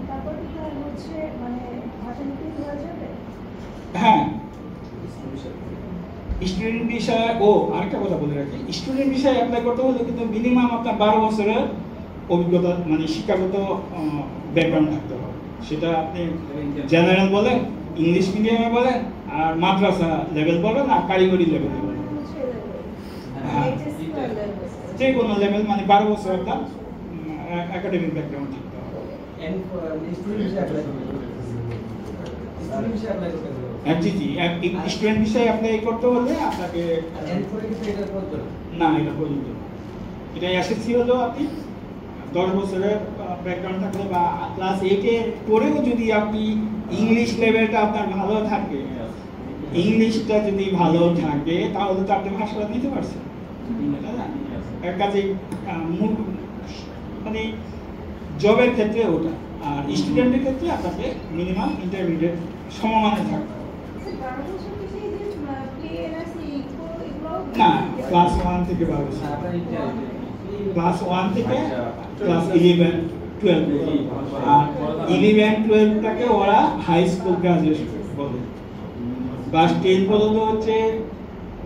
তারপর কি হচ্ছে মানে ভাষা নিতে দেওয়া যাবে? হ্যাঁ, স্টুডেন্ট বিষয়ে আরেকটা কথা বলে রাখি, স্টুডেন্ট বিষয়ে অ্যাপ্লাই করতে হলে কিন্তু মিনিমাম আপনার 12 বছরের অভিজ্ঞতা মানে শিক্ষাগত ব্যাকগ্রাউন্ড থাকতে হবে। সেটা আপনি জেনারেল বলেন, ইংলিশ মিডিয়ামে বলেন, আর মাদ্রাসা লেভেল বলেন, আর কারিগরি লেভেলে বলেন, হ্যাঁ, যে কোনো লেভেল মানে 12 বছর আপনার একাডেমিক ব্যাকগ্রাউন্ড থাকতে হবে। স্টুডেন্ট হিসেবে অ্যাপ্লাই করতে হবে। স্টুডেন্ট হিসেবে অ্যাপ্লাই করতে হবে। জি, স্টুডেন্ট বিষয়ে অ্যাপ্লাই করতে হলে আপনাকে এরপরে কিন্তু এটা করতে হবে না, এটা প্রযোজ্য না। এটা এসএসসি হলেও আপনি 10 বছরের ব্যাকগ্রাউন্ড থাকলে বা ক্লাস 8 এর পরেও যদি আপনি ইংলিশ লেভেলটা আপনার ভালো থাকে, ইংলিশটা যদি ভালো থাকে, তাহলে তো আপনি ভাষাটা নিতে পারছেন, তাই না? এর কাজে মানে জবের ক্ষেত্রে ওটা, আর স্টুডেন্টের ক্ষেত্রে আপনাকে মিনিমাম ইন্টারমিডিয়েট সমমানে থাকতে হবে। না, ক্লাস 1 থেকে 12 বছর, ক্লাস 1 থেকে ক্লাস 11, 12, আর 11, 12টাকে ওরা হাই স্কুল গ্রাজুয়েশন বলে। ক্লাস 10 পর্যন্ত হচ্ছে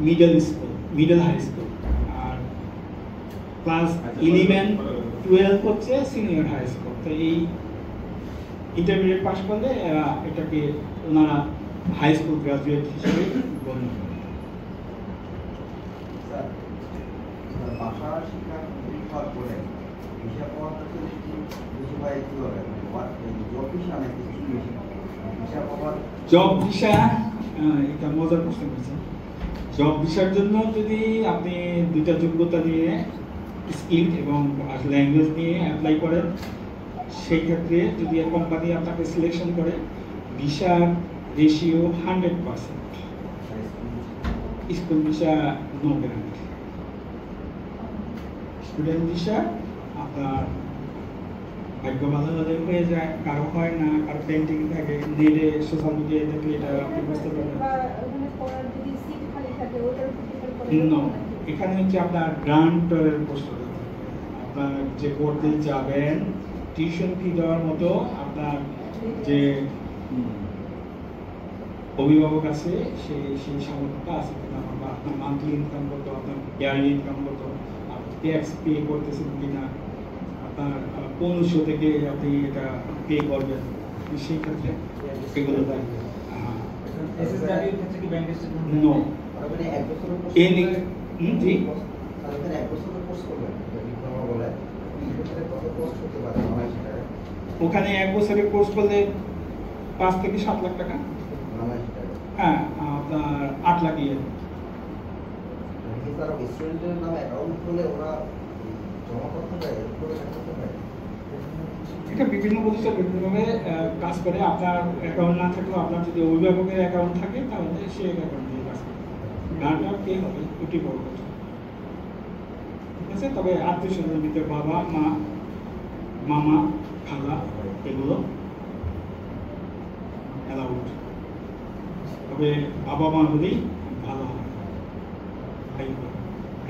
middle school, middle high school, আর ক্লাস 11, 12 হচ্ছে সিনিয়র হাই স্কুল। তো এই ইন্টারমিডিয়েট পাস করলে এটাকে ওনারা হাই স্কুল গ্রাজুয়েট হিসেবে গণ্য করে। ভাষা শিক্ষা পরীক্ষার পরে ভিসা পাওয়ার ক্ষেত্রে বেশি হয় কি হবে? জব ভিসা নাকি ভিসা পাওয়ার? জব ভিসা, এটা মজার প্রশ্ন করছেন। জব ভিসার জন্য যদি আপনি দুইটা যোগ্যতা নিয়ে স্কিল এবং ল্যাঙ্গুয়েজ নিয়ে অ্যাপ্লাই করেন, সেই ক্ষেত্রে যদি কোম্পানি আপনাকে সিলেকশন করে, ভিসার ratio 100%। School visa no guarantee. Student visa আপনার ভাগ্য ভালো হলে হয়ে যায়, কারো হয় না, কারো পেন্টিং থাকে, নেটে সোশ্যাল মিডিয়ায় দেখলে এটা আপনি বুঝতে পারবেন। এখানে হচ্ছে আপনার গ্রান্টের প্রশ্নটা, আপনার যে করতে যাবেন টিউশন ফি দেওয়ার মতো আপনার যে অভিভাবক আছে সেই সামর্থ্যটা আছে কিনা, বা আপনার মান্থলি ইনকাম কত, আপনার ইয়ারলি ইনকাম কত, আপনি ট্যাক্স পে করতেছেন কিনা, আপনার কোন উৎস থেকে আপনি এটা পে করবেন, সেই ক্ষেত্রে এগুলো দেয়। এসএসডব্লিউ ক্ষেত্রে কি ব্যাংক স্টেটমেন্ট? নো, মানে এক বছরের কোর্স জি, তাহলে এক বছরের কোর্স করবেন, ডিপ্লোমা বলে সেক্ষেত্রে কত কোর্স করতে পারে? ওখানে 1 বছরের কোর্স করলে 5 থেকে 7 লাখ টাকা, হ্যাঁ, আপনার 8 লাখ ইয়ে। তারা স্টুডেন্টের নামে অ্যাকাউন্ট খুলে ওরা জমা করতে পারে, করতে পারে। এটা বিভিন্ন প্রতিষ্ঠান বিভিন্নভাবে কাজ করে। আপনার অ্যাকাউন্ট না থাকলেও আপনার যদি অভিভাবকের অ্যাকাউন্ট থাকে তাহলে সে অ্যাকাউন্ট দিয়ে কাজ করে। গানটা কে হবে ওটি বড় কথা, ঠিক আছে? তবে আত্মীয় স্বজনের ভিতরে বাবা মা, মামা, খালা এগুলো অ্যালাউড, তবে বাবা মা হলেই ভালো হয়। ভাই বোন।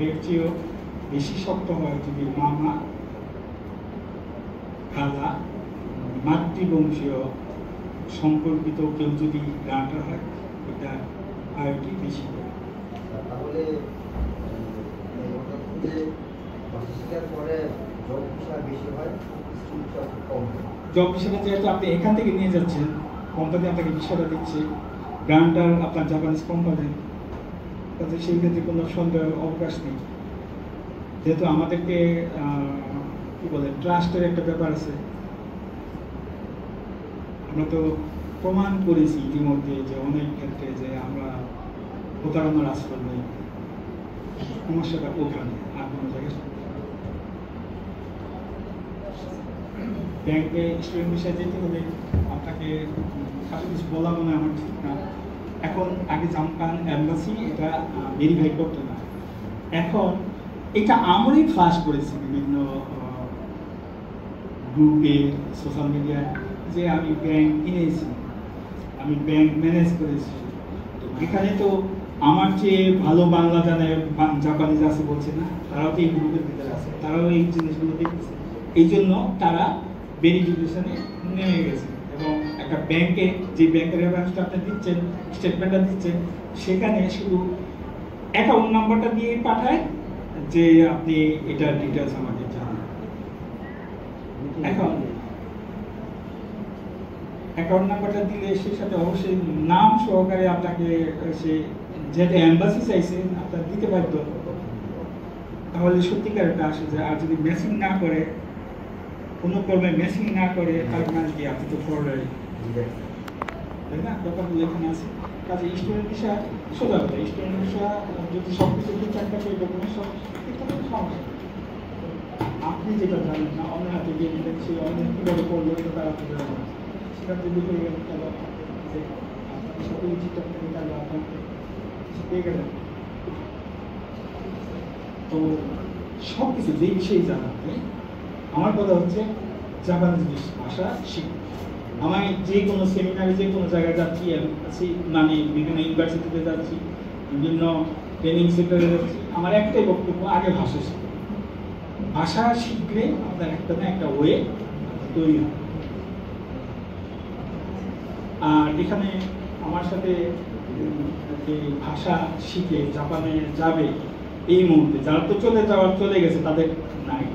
এর চেয়েও বেশি শক্ত হয় যদি মামা, খালা, মাতৃবংশীয় সম্পর্কিত কেউ যদি গ্রান্টার হয়, এটা প্রায়োরিটি বেশি হয়। তাহলে যে ভাষা শেখার পরে জব ভিসা বেশি হয়, স্কুল ভিসা কম হয়। জব ভিসাটা যেহেতু আপনি এখান থেকে নিয়ে যাচ্ছেন, কোম্পানি আপনাকে ভিসাটা দিচ্ছে, গ্রান্টার আপনার জাপানিজ কোম্পানি, তাতে সেই ক্ষেত্রে কোনো সন্দেহের অবকাশ নেই। যেহেতু আমাদেরকে কি বলে ট্রাস্টের একটা ব্যাপার আছে, আমরা তো প্রমাণ করেছি ইতিমধ্যে যে অনেক ক্ষেত্রে যে আমরা প্রতারণার আশ্রয় নেই। সমস্যাটা ওখানে, আর কোনো জায়গায় ব্যাংকে স্টুডেন্ট বিষয়ে যেতে হলে আপনাকে কারো কিছু বলা মনে হয় আমার ঠিক না। এখন আগে জাপান এম্বাসি এটা ভেরিফাই করতো না, এখন এটা আমরাই ফ্লাশ করেছি বিভিন্ন গ্রুপে, সোশ্যাল মিডিয়ায়, যে আমি ব্যাংক কিনেছি, আমি ব্যাংক ম্যানেজ করেছি। এখানে তো আমার চেয়ে ভালো বাংলা জানে জাপানিজ আছে বলছে না, তারাও তো এই গ্রুপের ভিতরে আছে, তারাও এই জিনিসগুলো দেখতেছে। এই জন্য তারা ভেরিফিকেশনে নেমে গেছে এবং একটা ব্যাংকে যে ব্যাংকের রেফারেন্সটা আপনি দিচ্ছেন, স্টেটমেন্টটা দিচ্ছেন, সেখানে শুধু অ্যাকাউন্ট নাম্বারটা দিয়ে পাঠায় যে আপনি এটার ডিটেলস আমাকে জানান। অ্যাকাউন্ট নাম্বারটা দিলে সেই সাথে অবশ্যই নাম সহকারে আপনাকে সে যেটা এম্বাসি চাইছে আপনার দিতে বাধ্য, তাহলে সত্যিকার একটা আসে যায়। আর যদি ম্যাচিং না করে, কোনো কর্মে ম্যাচিং না করে, তার মানে কি আপনি তো ফরওয়ার্ড, তাই না? ব্যাপারগুলো এখানে আছে। কাজে স্টুডেন্ট ভিসা সোজা কথা, স্টুডেন্ট ভিসা যদি সব কিছু ঠিকঠাক থাকে, ডকুমেন্ট সব ঠিকঠাক থাকে, সমস্যা। আপনি যেটা জানেন না, অন্য হাতে গিয়ে দিলেন, সেই অন্য কীভাবে করলো এটা তারা তো জানে না। সেটা যদি হয়ে গেল, তাহলে আপনার সাথে ঠিকঠাক থাকে, তাহলে আপনাকে পেয়ে গেলেন। তো সব কিছু যেই বিষয়ে জানাতে, আমার কথা হচ্ছে জাপানিজ ভাষা শিখুন। আমি যে কোনো সেমিনারে, যে কোনো জায়গায় যাচ্ছি, মানে বিভিন্ন ইউনিভার্সিটিতে যাচ্ছি, বিভিন্ন ট্রেনিং সেন্টারে যাচ্ছি, আমার একটাই বক্তব্য, আগে ভাষা শিখুন। ভাষা শিখলে আপনার একটা না একটা ওয়ে তৈরি হবে। আর এখানে আমার সাথে যে ভাষা শিখে জাপানে যাবে এই মুহূর্তে, যারা তো চলে গেছে তাদের নাই,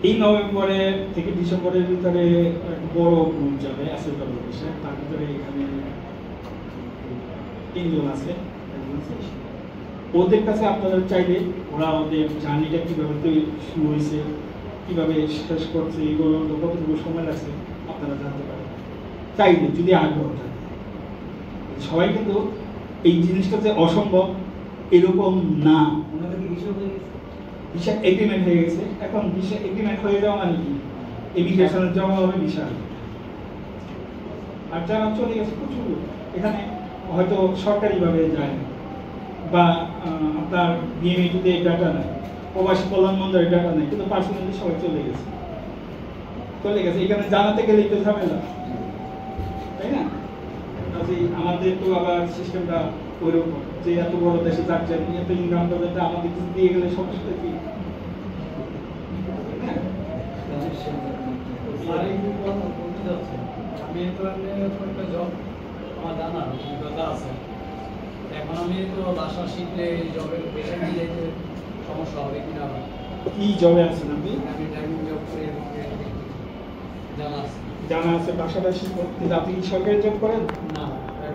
এই নভেম্বরে থেকে ডিসেম্বরের ভিতরে বড় গ্রুপ যাবে SLW বিষয়ে, তার ভিতরে এখানে 3 জন আছে। ওদের কাছে আপনারা চাইলে ওরা ওদের জার্নিটা কীভাবে শুরু হয়েছে, কীভাবে শেষ করছে, এগুলো কতটুকু সময় লাগছে আপনারা জানতে পারেন চাইলে, যদি আগ্রহ থাকে। সবাই কিন্তু এই জিনিসটা যে অসম্ভব এরকম না। ভিসা এগ্রিমেন্ট হয়ে গেছে, এখন ভিসা এগ্রিমেন্ট হয়ে যাওয়া মানে কি, ইমিগ্রেশনের জমা হবে ভিসা। আর যারা চলে গেছে প্রচুর, এখানে হয়তো সরকারিভাবে যায় না, বা আপনার বিএমইটিতে এই ডাটা নেই, প্রবাসী কল্যাণ মন্ত্রণালয়ের ডাটা নেই, কিন্তু পার্সোনালি সবাই চলে গেছে। এখানে জানাতে গেলে একটু ঝামেলা, তাই না? আমাদের তো আবার সিস্টেমটা ওইরকম যে এত বড় দেশে যাচ্ছে, এত ইনকাম করবে, আমাদের কিছু দিয়ে গেলে সমস্যাটা কি? আমি তো একটা জব আমার জানা অভিজ্ঞতা আছে, এখন আমি তো ভাষা শিখলে জবের পেশা নিয়ে সমস্যা হবে কিনা। কি জবে আছেন আপনি? আমি ড্রাইভিং জব করে জানা আছে, ভাষাটা শিখুন। কিন্তু আপনি কি সরকারি জব করেন? না,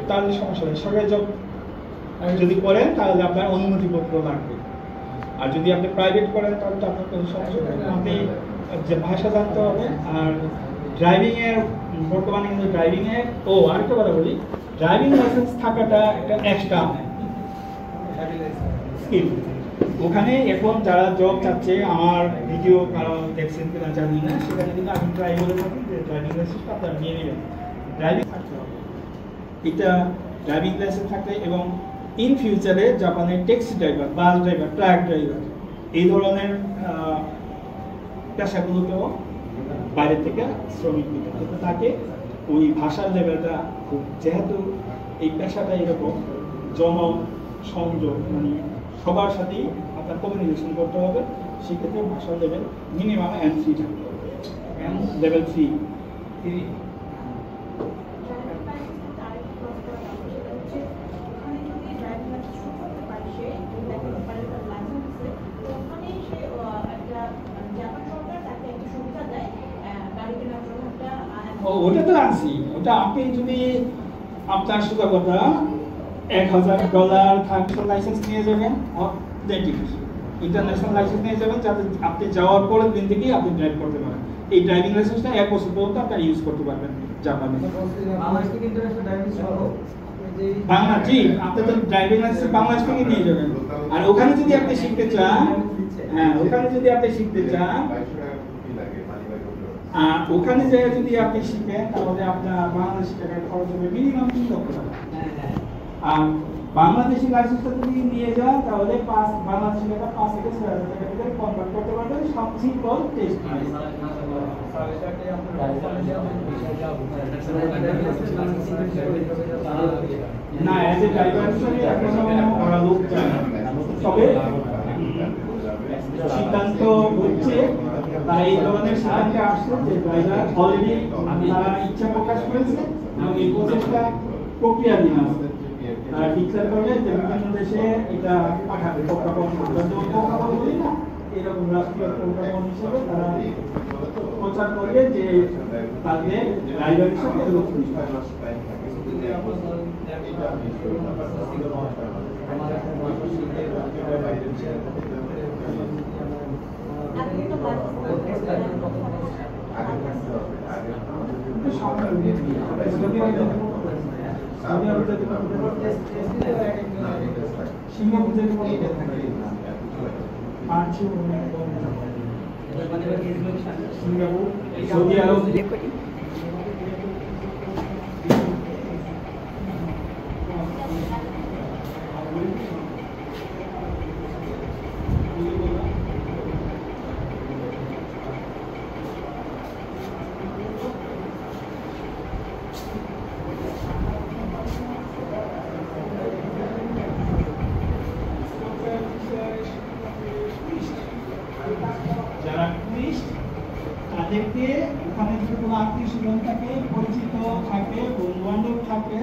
তাহলে সমস্যা নেই। সরকারি জব যদি করেন তাহলে আপনার অনুমতিপত্র লাগবে, আর যদি আপনি প্রাইভেট করেন তাহলে তো আপনার কোনো সমস্যা নেই। আপনি যে ভাষা জানতে হবে। আর ড্রাইভিংয়ের বর্তমানে কিন্তু ড্রাইভিংয়ের আরেকটা কথা বলি, ড্রাইভিং লাইসেন্স থাকাটা একটা এক্সট্রা স্কিল। ওখানে এখন যারা জব চাচ্ছে, আমার ভিডিও কারণ দেখছেন কিনা জানি না, সেখানে কিন্তু আমি ট্রাই করে থাকি যে ড্রাইভিং লাইসেন্সটা আপনারা নিয়ে নেবেন। ড্রাইভিং থাকতে হবে, এটা ড্রাইভিং লাইসেন্স থাকলে, এবং ইন ফিউচারে জাপানের taxi driver, bus driver, truck driver এই ধরনের পেশাগুলোকেও বাইরে থেকে শ্রমিক নিতে হবে। তাকে ওই ভাষার লেভেলটা খুব, যেহেতু এই পেশাটা এরকম সংযোগ, মানে সবার সাথেই আপনার কমিউনিকেশন করতে হবে। সেক্ষেত্রে ভাষা লেভেল মিনিমাম M3 থাকতে হবে, লেভেল 3। ওটা তো আছি, ওটা আপনি যদি আপনার সুযোগ কথা $1000 ট্রান্সফার লাইসেন্স নিয়ে যাবেন, ইন্টারন্যাশনাল লাইসেন্স নিয়ে যাবেন, যাতে আপনি যাওয়ার পরের দিন থেকেই আপনি ড্রাইভ করতে পারেন। এই ড্রাইভিং লাইসেন্সটা 1 বছর পর্যন্ত আপনি ইউজ করতে পারবেন জাপানে। বাংলা, জি, আপনি তো ড্রাইভিং লাইসেন্স বাংলাদেশ থেকে নিয়ে যাবেন। আর ওখানে যদি আপনি শিখতে চান, ওখানে যদি আপনি শিখতে চান, আর ওখানে যেয়ে যদি আপনি শিখেন, তাহলে আপনার বাংলাদেশি টাকা খরচ হবে মিনিমাম 3 লক্ষ টাকা। আর বাংলাদেশি লাইসেন্সটা যদি নিয়ে যান, তাহলে বাংলাদেশি টাকা 5 থেকে 6,000 টাকা ভিতরে কনভার্ট করতে পারবেন। সব সিম্পল টেস্ট। না, এজ এ ড্রাইভার হিসেবে এখনো ওরা লোক চায় না। তবে সিদ্ধান্ত হচ্ছে, তারা এই ধরনের সিদ্ধান্তে আসছে যে ড্রাইভার অলরেডি তারা ইচ্ছা প্রকাশ করেছে এবং এই প্রচেষ্টা প্রক্রিয়াধীন আছে। তারা ডিক্লেয়ার করলে যে বিভিন্ন দেশে এটা পাঠাবে প্রজ্ঞাপন, প্রজ্ঞাপন বলি না, এরকম রাষ্ট্রীয় প্রজ্ঞাপন হিসেবে তারা প্রচার করবে যে তাদের ড্রাইভার হিসেবে লোক সিঙ্গাপুর, সৌদি আরব, যারা টুরিস্ট তাদেরকে ওখানে যদি কোনো আত্মীয় স্বজন থাকে, পরিচিত থাকে, বন্ধু বান্ধব থাকে,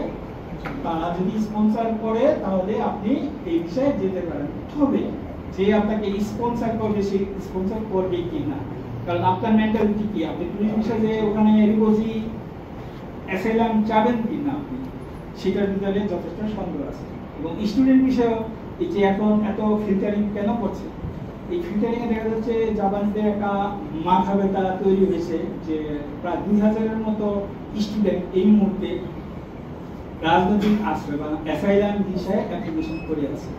তারা যদি স্পন্সর করে তাহলে আপনি এই বিষয়ে যেতে পারেন। তবে যে আপনাকে স্পন্সর করবে সে স্পন্সর করবে কি না, কারণ আপনার মেন্টালিটি কি, আপনি টুরিস্ট হিসেবে ওখানে রিফিউজি অ্যাসাইলাম চাবেন কি না, আপনি সেটার ভিতরে যথেষ্ট সন্দেহ আছে। এবং স্টুডেন্ট বিষয়ে এই যে এখন এত ফিল্টারিং কেন করছে, এই ফিল্টারিং এ দেখা যাচ্ছে জাপানিতে একটা মাথা ব্যথা তৈরি হয়েছে যে প্রায় 2000-এর মতো স্টুডেন্ট এই মুহূর্তে রাজনৈতিক আশ্রয় বা অ্যাসাইলাম ভিসায় অ্যাপ্লিকেশন করে আছে।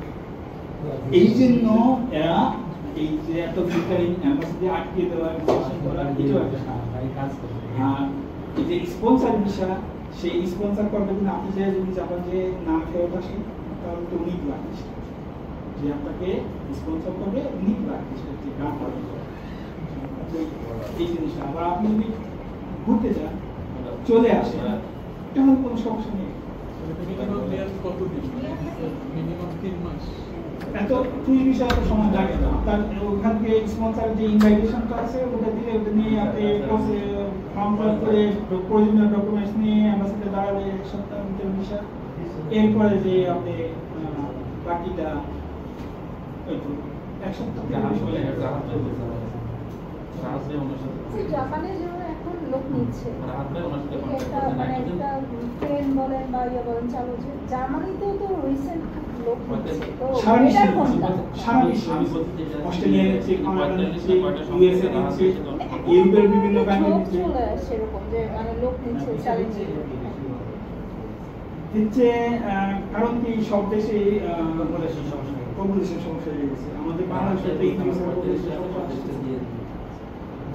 এই জন্য এরা এই যে এত ফিল্টারিং অ্যাম্বাসিতে আটকে দেওয়া, এটাও একটা কাজ করে। আর এই যে স্পন্সর ভিসা, সেই স্পন্সর করবে কিনা, আপনি যে যদি জাপান যে না ফেরত আসেন তাহলে তো উনি লাগছে যে আপনাকে স্পন্সর করবে, উনি লাগছে যে গান করবে এই জিনিসটা। আবার আপনি যদি ঘুরতে যান, চলে আসেন, তাহলে কোনো সমস্যা নেই। এত তুই বিষয়ে এত সময় লাগে না। আপনার ওখান থেকে স্পন্সর যে ইনভাইটেশনটা আছে ওটা দিলে, ওটা নিয়ে আপনি ফর্ম ফিল করে প্রয়োজনীয় ডকুমেন্টস নিয়ে অ্যাম্বাসিতে দাঁড়াবে, সপ্তাহ ভিতরে ভিসা। এরপরে যে আপনি বাকিটা এক সপ্তাহ জাপানে যেমন এখন লোক নিচ্ছে, একটা মানে একটা ট্রেন বলেন বা ইয়ে বলেন চালু হচ্ছে, জার্মানিতেও তো রিসেন্ট লোক নিচ্ছে। তো এটা কোনটা? অস্ট্রেলিয়া নিচ্ছে, কানাডা নিচ্ছে, ইউএসএ নিচ্ছে, ইউরোপের বিভিন্ন কান্ট্রি নিচ্ছে। চলে আসছে এরকম যে মানে লোক নিচ্ছে, চ্যালেঞ্জ দিচ্ছে। কারণ কি সব দেশে পপুলেশন সমস্যা হয়ে গেছে। আমাদের বাংলাদেশে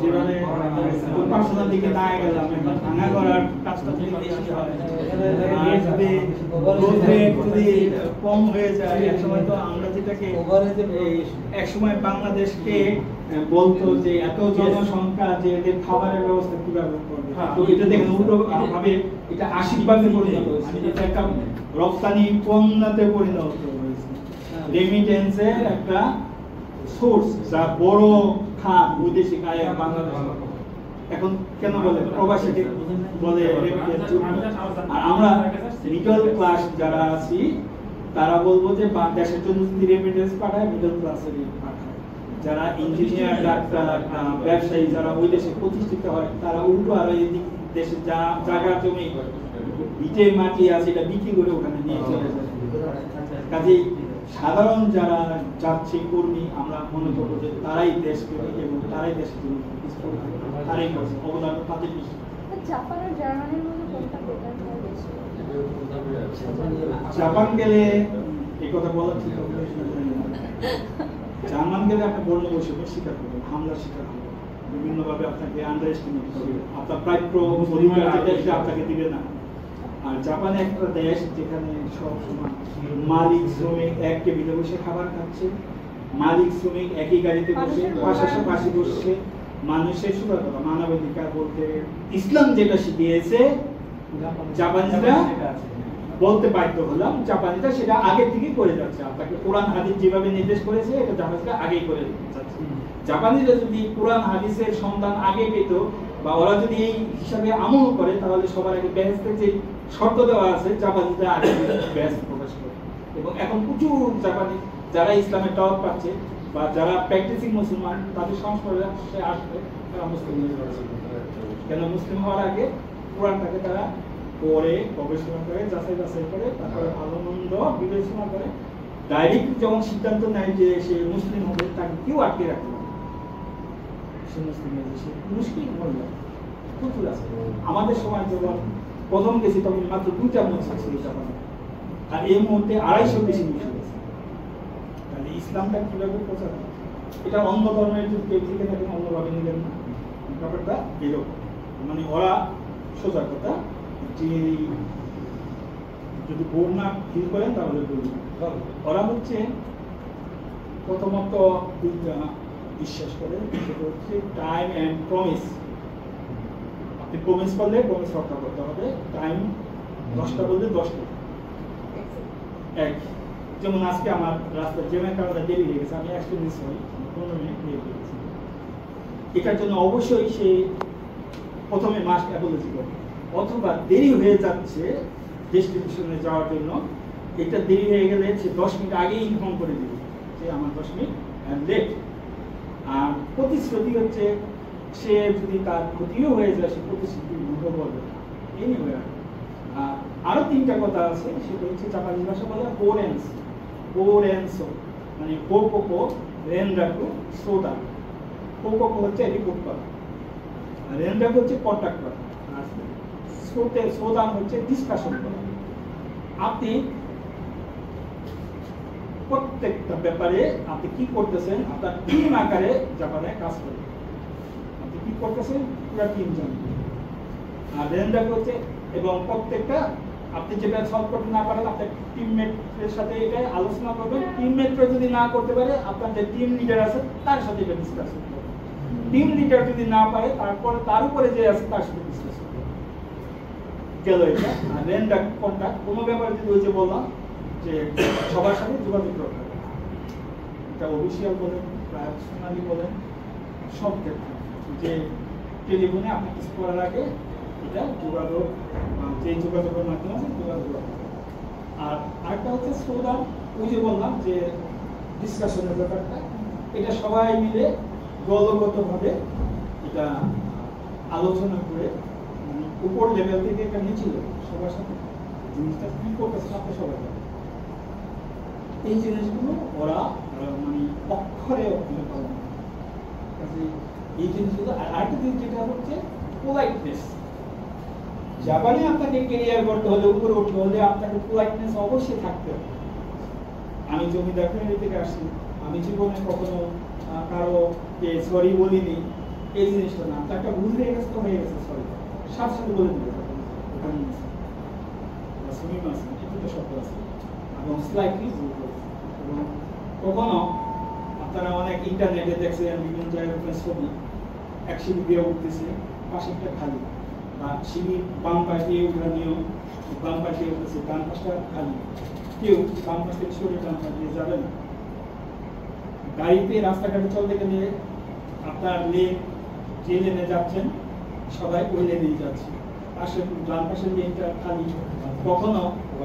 যেভাবে পার্সোনাল দিকে না গেলাম, ভাঙা করার কাজটা যদি বেশি হয়, আর যদি growth rate যদি কম হয়ে যায়, একসময় তো আমরা যেটাকে একসময় বাংলাদেশকে বলতো যে এত জনসংখ্যা যে এদের খাবারের ব্যবস্থা কিভাবে করবে, তো এটা দেখেন উল্টো ভাবে এটা আশীর্বাদে পরিণত হয়েছে, এটা একটা রপ্তানি পণ্যতে পরিণত হয়েছে, রেমিটেন্সের একটা সোর্স যা বড় খাত বৈদেশিক আয় বাংলাদেশ। এখন কেন বলে প্রবাসীকে বলে রেমিটেন্স, আর আমরা মিডল ক্লাস যারা আছি তারা বলবো যে দেশের জন্য যদি রেমিটেন্স পাঠায় মিডল ক্লাসের পাঠায়। যারা ইঞ্জিনিয়ার, ডাক্তার, ব্যবসায়ী যারা ওই দেশে প্রতিষ্ঠিত হয় তারা উল্টো আর এই দেশে যা জায়গা জমি ভিটে মাটি আছে এটা বিক্রি করে ওখানে নিয়ে চলে যায়। কাজেই সাধারণ যারা যাচ্ছে কর্মী আমরা মনে করবো যে তারাই দেশকে এবং তারাই দেশের জন্য তারাই করছে অবদান তাদের বেশি। জাপান আর জার্মানির মধ্যে কোনটা বেটার হয় বেশি? জাপান গেলে এই কথা বলা ঠিক হবে, জার্মান গেলে আপনি বর্ণ বৈষম্যের শিকার করবেন, হামলার শিকার হবেন, বিভিন্ন ভাবে আপনাকে আন্ডার এস্টিমেট করবে, আপনার প্রাপ্য অধিকার যেটা সেটা আপনাকে দিবে না। আর জাপান একটা দেশ যেখানে সবসময় মালিক শ্রমিক এক টেবিলে বসে খাবার খাচ্ছে, মালিক শ্রমিক একই গাড়িতে বসে পাশাপাশি বসছে, মানুষের সুবিধা কথা মানবাধিকার বলতে ইসলাম যেটা শিখিয়েছে জাপানিরা বলতে বাধ্য হলাম, জাপানিরা সেটা আগে থেকে করে যাচ্ছে। আপনাকে কোরআন হাদিস যেভাবে নির্দেশ করেছে এটা জাপানিরা আগেই করে যাচ্ছে। জাপানিরা যদি কোরআন হাদিসের সন্ধান আগে পেত বা ওরা যদি এই হিসাবে আমল করে তাহলে সবার আগে বেহেশতের যে শর্ত দেওয়া আছে জাপানিরা আগে বেহেশত প্রকাশ করে। এবং এখন প্রচুর জাপানি যারা ইসলামের দাওয়াত পাচ্ছে বা যারা প্র্যাকটিসিং মুসলমান তাদের সংস্পর্শে আসবে তারা মুসলিম হয়ে যাচ্ছে। কেন মুসলিম হওয়ার আগে কোরআনটাকে তারা পড়ে গবেষণা করে যাচাই করে তারপরে ভালো মন্দ বিবেচনা করে ডাইরেক্ট যখন সিদ্ধান্ত নেয় যে সে মুসলিম হবে তাকে কেউ আটকে রাখতে পারে, সে মুসলিম হবে, সে মুশকিল মহিলা প্রচুর আছে। আমাদের সময় যখন প্রথম গেছি তখন মাত্র 2টা মসজিদ ছিল জাপানে, আর এই মুহূর্তে 250 বেশি মসজিদ আছে। তাহলে ইসলামটা কিভাবে প্রচার হয়? এটা অন্য ধর্মের যদি কেউ থেকে থাকে অন্যভাবে নিলেন না, ব্যাপারটা এরকম। মানে ওরা সোজা কথা যে যদি বোর্ড না ফিল করেন তাহলে বলবেন। ওরা হচ্ছে প্রথমত দুইটা বিশ্বাস করে, সেটা হচ্ছে টাইম অ্যান্ড প্রমিস। আপনি প্রমিস করলে প্রমিস রক্ষা করতে হবে, টাইম 10টা বললে 10টা এক। যেমন আজকে আমার রাস্তার জ্যামের কারণে দেরি হয়ে গেছে, আমি 1 মিনিট হই 15 মিনিট দেরি হয়ে গেছি, এটার জন্য অবশ্যই সে প্রথমে মাস্ট অ্যাপোলজি করে, অথবা দেরি হয়ে যাচ্ছে ডেস্টিনেশনে যাওয়ার জন্য, এটা দেরি হয়ে গেলে সে 10 মিনিট আগেই ইনফর্ম করে দিবে যে আমার 10 মিনিট লেট। আর প্রতিশ্রুতি হচ্ছে সে যদি তার ক্ষতিও হয়ে যায় সে প্রতিশ্রুতি ভঙ্গ করবে না, এনিওয়ে। আর আরো 3টা কথা আছে, সেটা হচ্ছে জাপানি ভাষা বলে বোরেনসো, মানে কোকোকো রেনরাকু সোদা। কোকোকো হচ্ছে রিপোর্ট করা, আর রেনরাকু হচ্ছে কন্ট্যাক্ট করা, আর সোদান হচ্ছে ডিসকাশন করা। আপনি প্রত্যেকটা ব্যাপারে আপনি কি করতেছেন আপনার টিম আকারে জাপানে কাজ করবেন, আপনি কি করতেছেন পুরো টিম জানবে। আর রেনরাকু হচ্ছে এবং প্রত্যেকটা আপনি যেটা সলভ করতে না পারেন আপনার টিমমেটের সাথে এটা আলোচনা করবেন, টিমমেটরা যদি না করতে পারে আপনার যে টিম লিডার আছে তার সাথে এটা ডিসকাস করবেন, টিম লিডার যদি না পারে তারপরে তার উপরে যে আছে তার সাথে ডিসকাস করবেন, গেল এটা। আর রেনরাক কন্টাক্ট কোনো ব্যাপারে যদি ওই যে বললাম যে সবার সাথে যোগাযোগ করতে হবে, এটা অফিসিয়াল বলেন পার্সোনালি বলেন সব ক্ষেত্রে, যে টেলিফোনে আপনি কিছু করার আগে এটা যোগাযোগ, যে যোগাযোগের মাধ্যমে আছে যোগাযোগ। আর আরেকটা হচ্ছে সোদা, ওই যে বললাম যে ডিসকাশনের ব্যাপারটা, এটা সবাই মিলে দলগতভাবে এটা আলোচনা করে উপর লেভেল থেকে একটা নিচে সবার সাথে জিনিসটা কি করতেছে আপনি সবাই এই জিনিসগুলো ওরা মানে অক্ষরে অক্ষরে পালন করে। এই জিনিসগুলো আর আরেকটা জিনিস যেটা হচ্ছে পোলাইটনেস। জাপানে আপনাকে ক্যারিয়ার করতে হলে উপরে উঠতে হলে আপনাকে পোলাইটনেস অবশ্যই থাকতে হবে। আমি জমিদার ফ্যামিলি থেকে আসছি, আমি জীবনে কখনো কারো সরি বলিনি, এই জিনিসটা না, তো একটা ভুল হয়ে গেছে তো হয়ে গেছে, সরি, সাথে সাথে বলে দিবে শব্দ আছে এবং স্লাইটলি ভুল করেছে। এবং কখনো আপনারা অনেক ইন্টারনেটে দেখছেন বিভিন্ন জায়গায় ছবি, এক সিঁড়ি দিয়ে উঠতেছে, পাশেরটা খালি, বা সিঁড়ি বাম পাশ দিয়ে উঠা নিয়ম, বাম পাশ দিয়ে উঠতেছে, ডান পাশটা খালি, কেউ বাম পাশ থেকে সরে ডান পাশ দিয়ে যাবে না। গাড়িতে রাস্তাঘাটে চলতে গেলে আপনার লেন, যে লেনে যাচ্ছেন সবাই ওই লেনেই যাচ্ছে, পাশে ডান পাশের লেনটা খালি। কখনো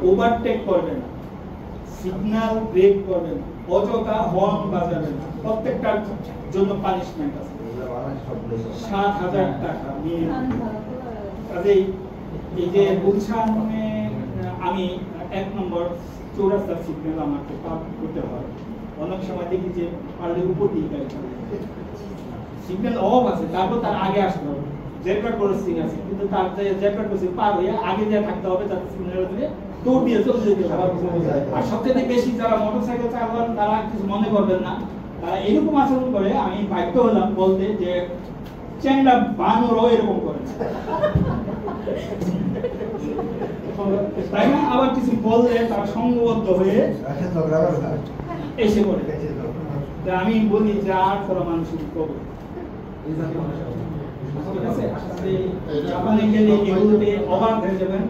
ওভারটেক করবে না, সিগন্যাল ব্রেক করবে না, অযথা হর্ন বাজাবে না, প্রত্যেকটার জন্য পানিশমেন্ট আছে, 7,000 টাকা নিয়ে। কাজেই এই যে গুলশানে আমি 1 নম্বর চৌরাস্তার সিগন্যাল আমাকে পার করতে হয়, অনেক সময় দেখি যে পারলে উপর দিয়ে গাড়ি চলে, সিগন্যাল অফ আছে, তারপর তার আগে আসতে হবে, জেব্রা ক্রসিং আছে, কিন্তু তার জেব্রা ক্রসিং পার হয়ে আগে যা থাকতে হবে যাতে সিগন্যাল দিয়ে দৌড় দিয়ে চলে যেতে হবে। আর সবচেয়ে বেশি যারা মোটরসাইকেল চালান তারা কিছু মনে করবেন না, তারা এরকম আচরণ করে, আমি বাধ্য হলাম বলতে যে চ্যাংড়া বানরও এরকম করে, তাই না? আবার কিছু বললে তারা সংঘবদ্ধ হয়ে এসে পড়ে। আমি বলি যে আর করা মানুষের কবে জাপানে গেলে এগুলোতে অবাক হয়ে যাবেন।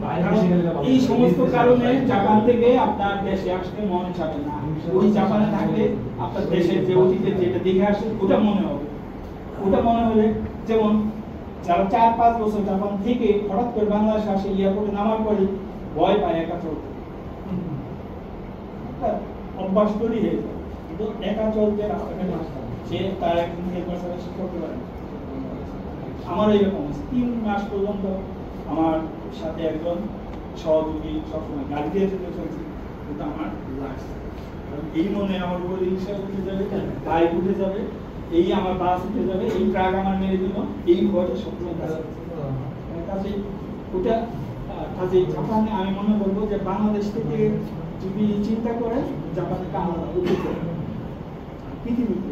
এই সমস্ত কারণে জাপান থেকে আপনার দেশে আসতে মন চাবে না। ওই জাপানে থাকলে আপনার দেশের যে অতীতে যেটা দেখে আসে ওটা মনে হবে। ওটা মনে হলে যেমন যারা 4-5 বছর জাপান থেকে হঠাৎ করে বাংলাদেশে আসে, এয়ারপোর্টে নামার পরে ভয় পায় একা চলতে, অভ্যাস তৈরি হয়ে যায়, কিন্তু একা চলতে রাস্তাঘাটে সে তার একদিন করতে পারে। আমার এইরকম 3 মাস পর্যন্ত আমার সাথে একজন সহযোগী সবসময় গাড়ি দিয়ে যেতে চলছে, কিন্তু আমার লাগছে, কারণ এই মনে আমার উপর রিক্সা উঠে যাবে, বাইক উঠে যাবে, এই আমার বাস উঠে যাবে, এই ট্রাক আমার মেরে দিল, এই ভয়টা সবসময় কাছে ওটা। কাজে জাপানে আমি মনে করবো যে বাংলাদেশ থেকে যদি চিন্তা করে জাপানে আলাদা পৃথিবীতে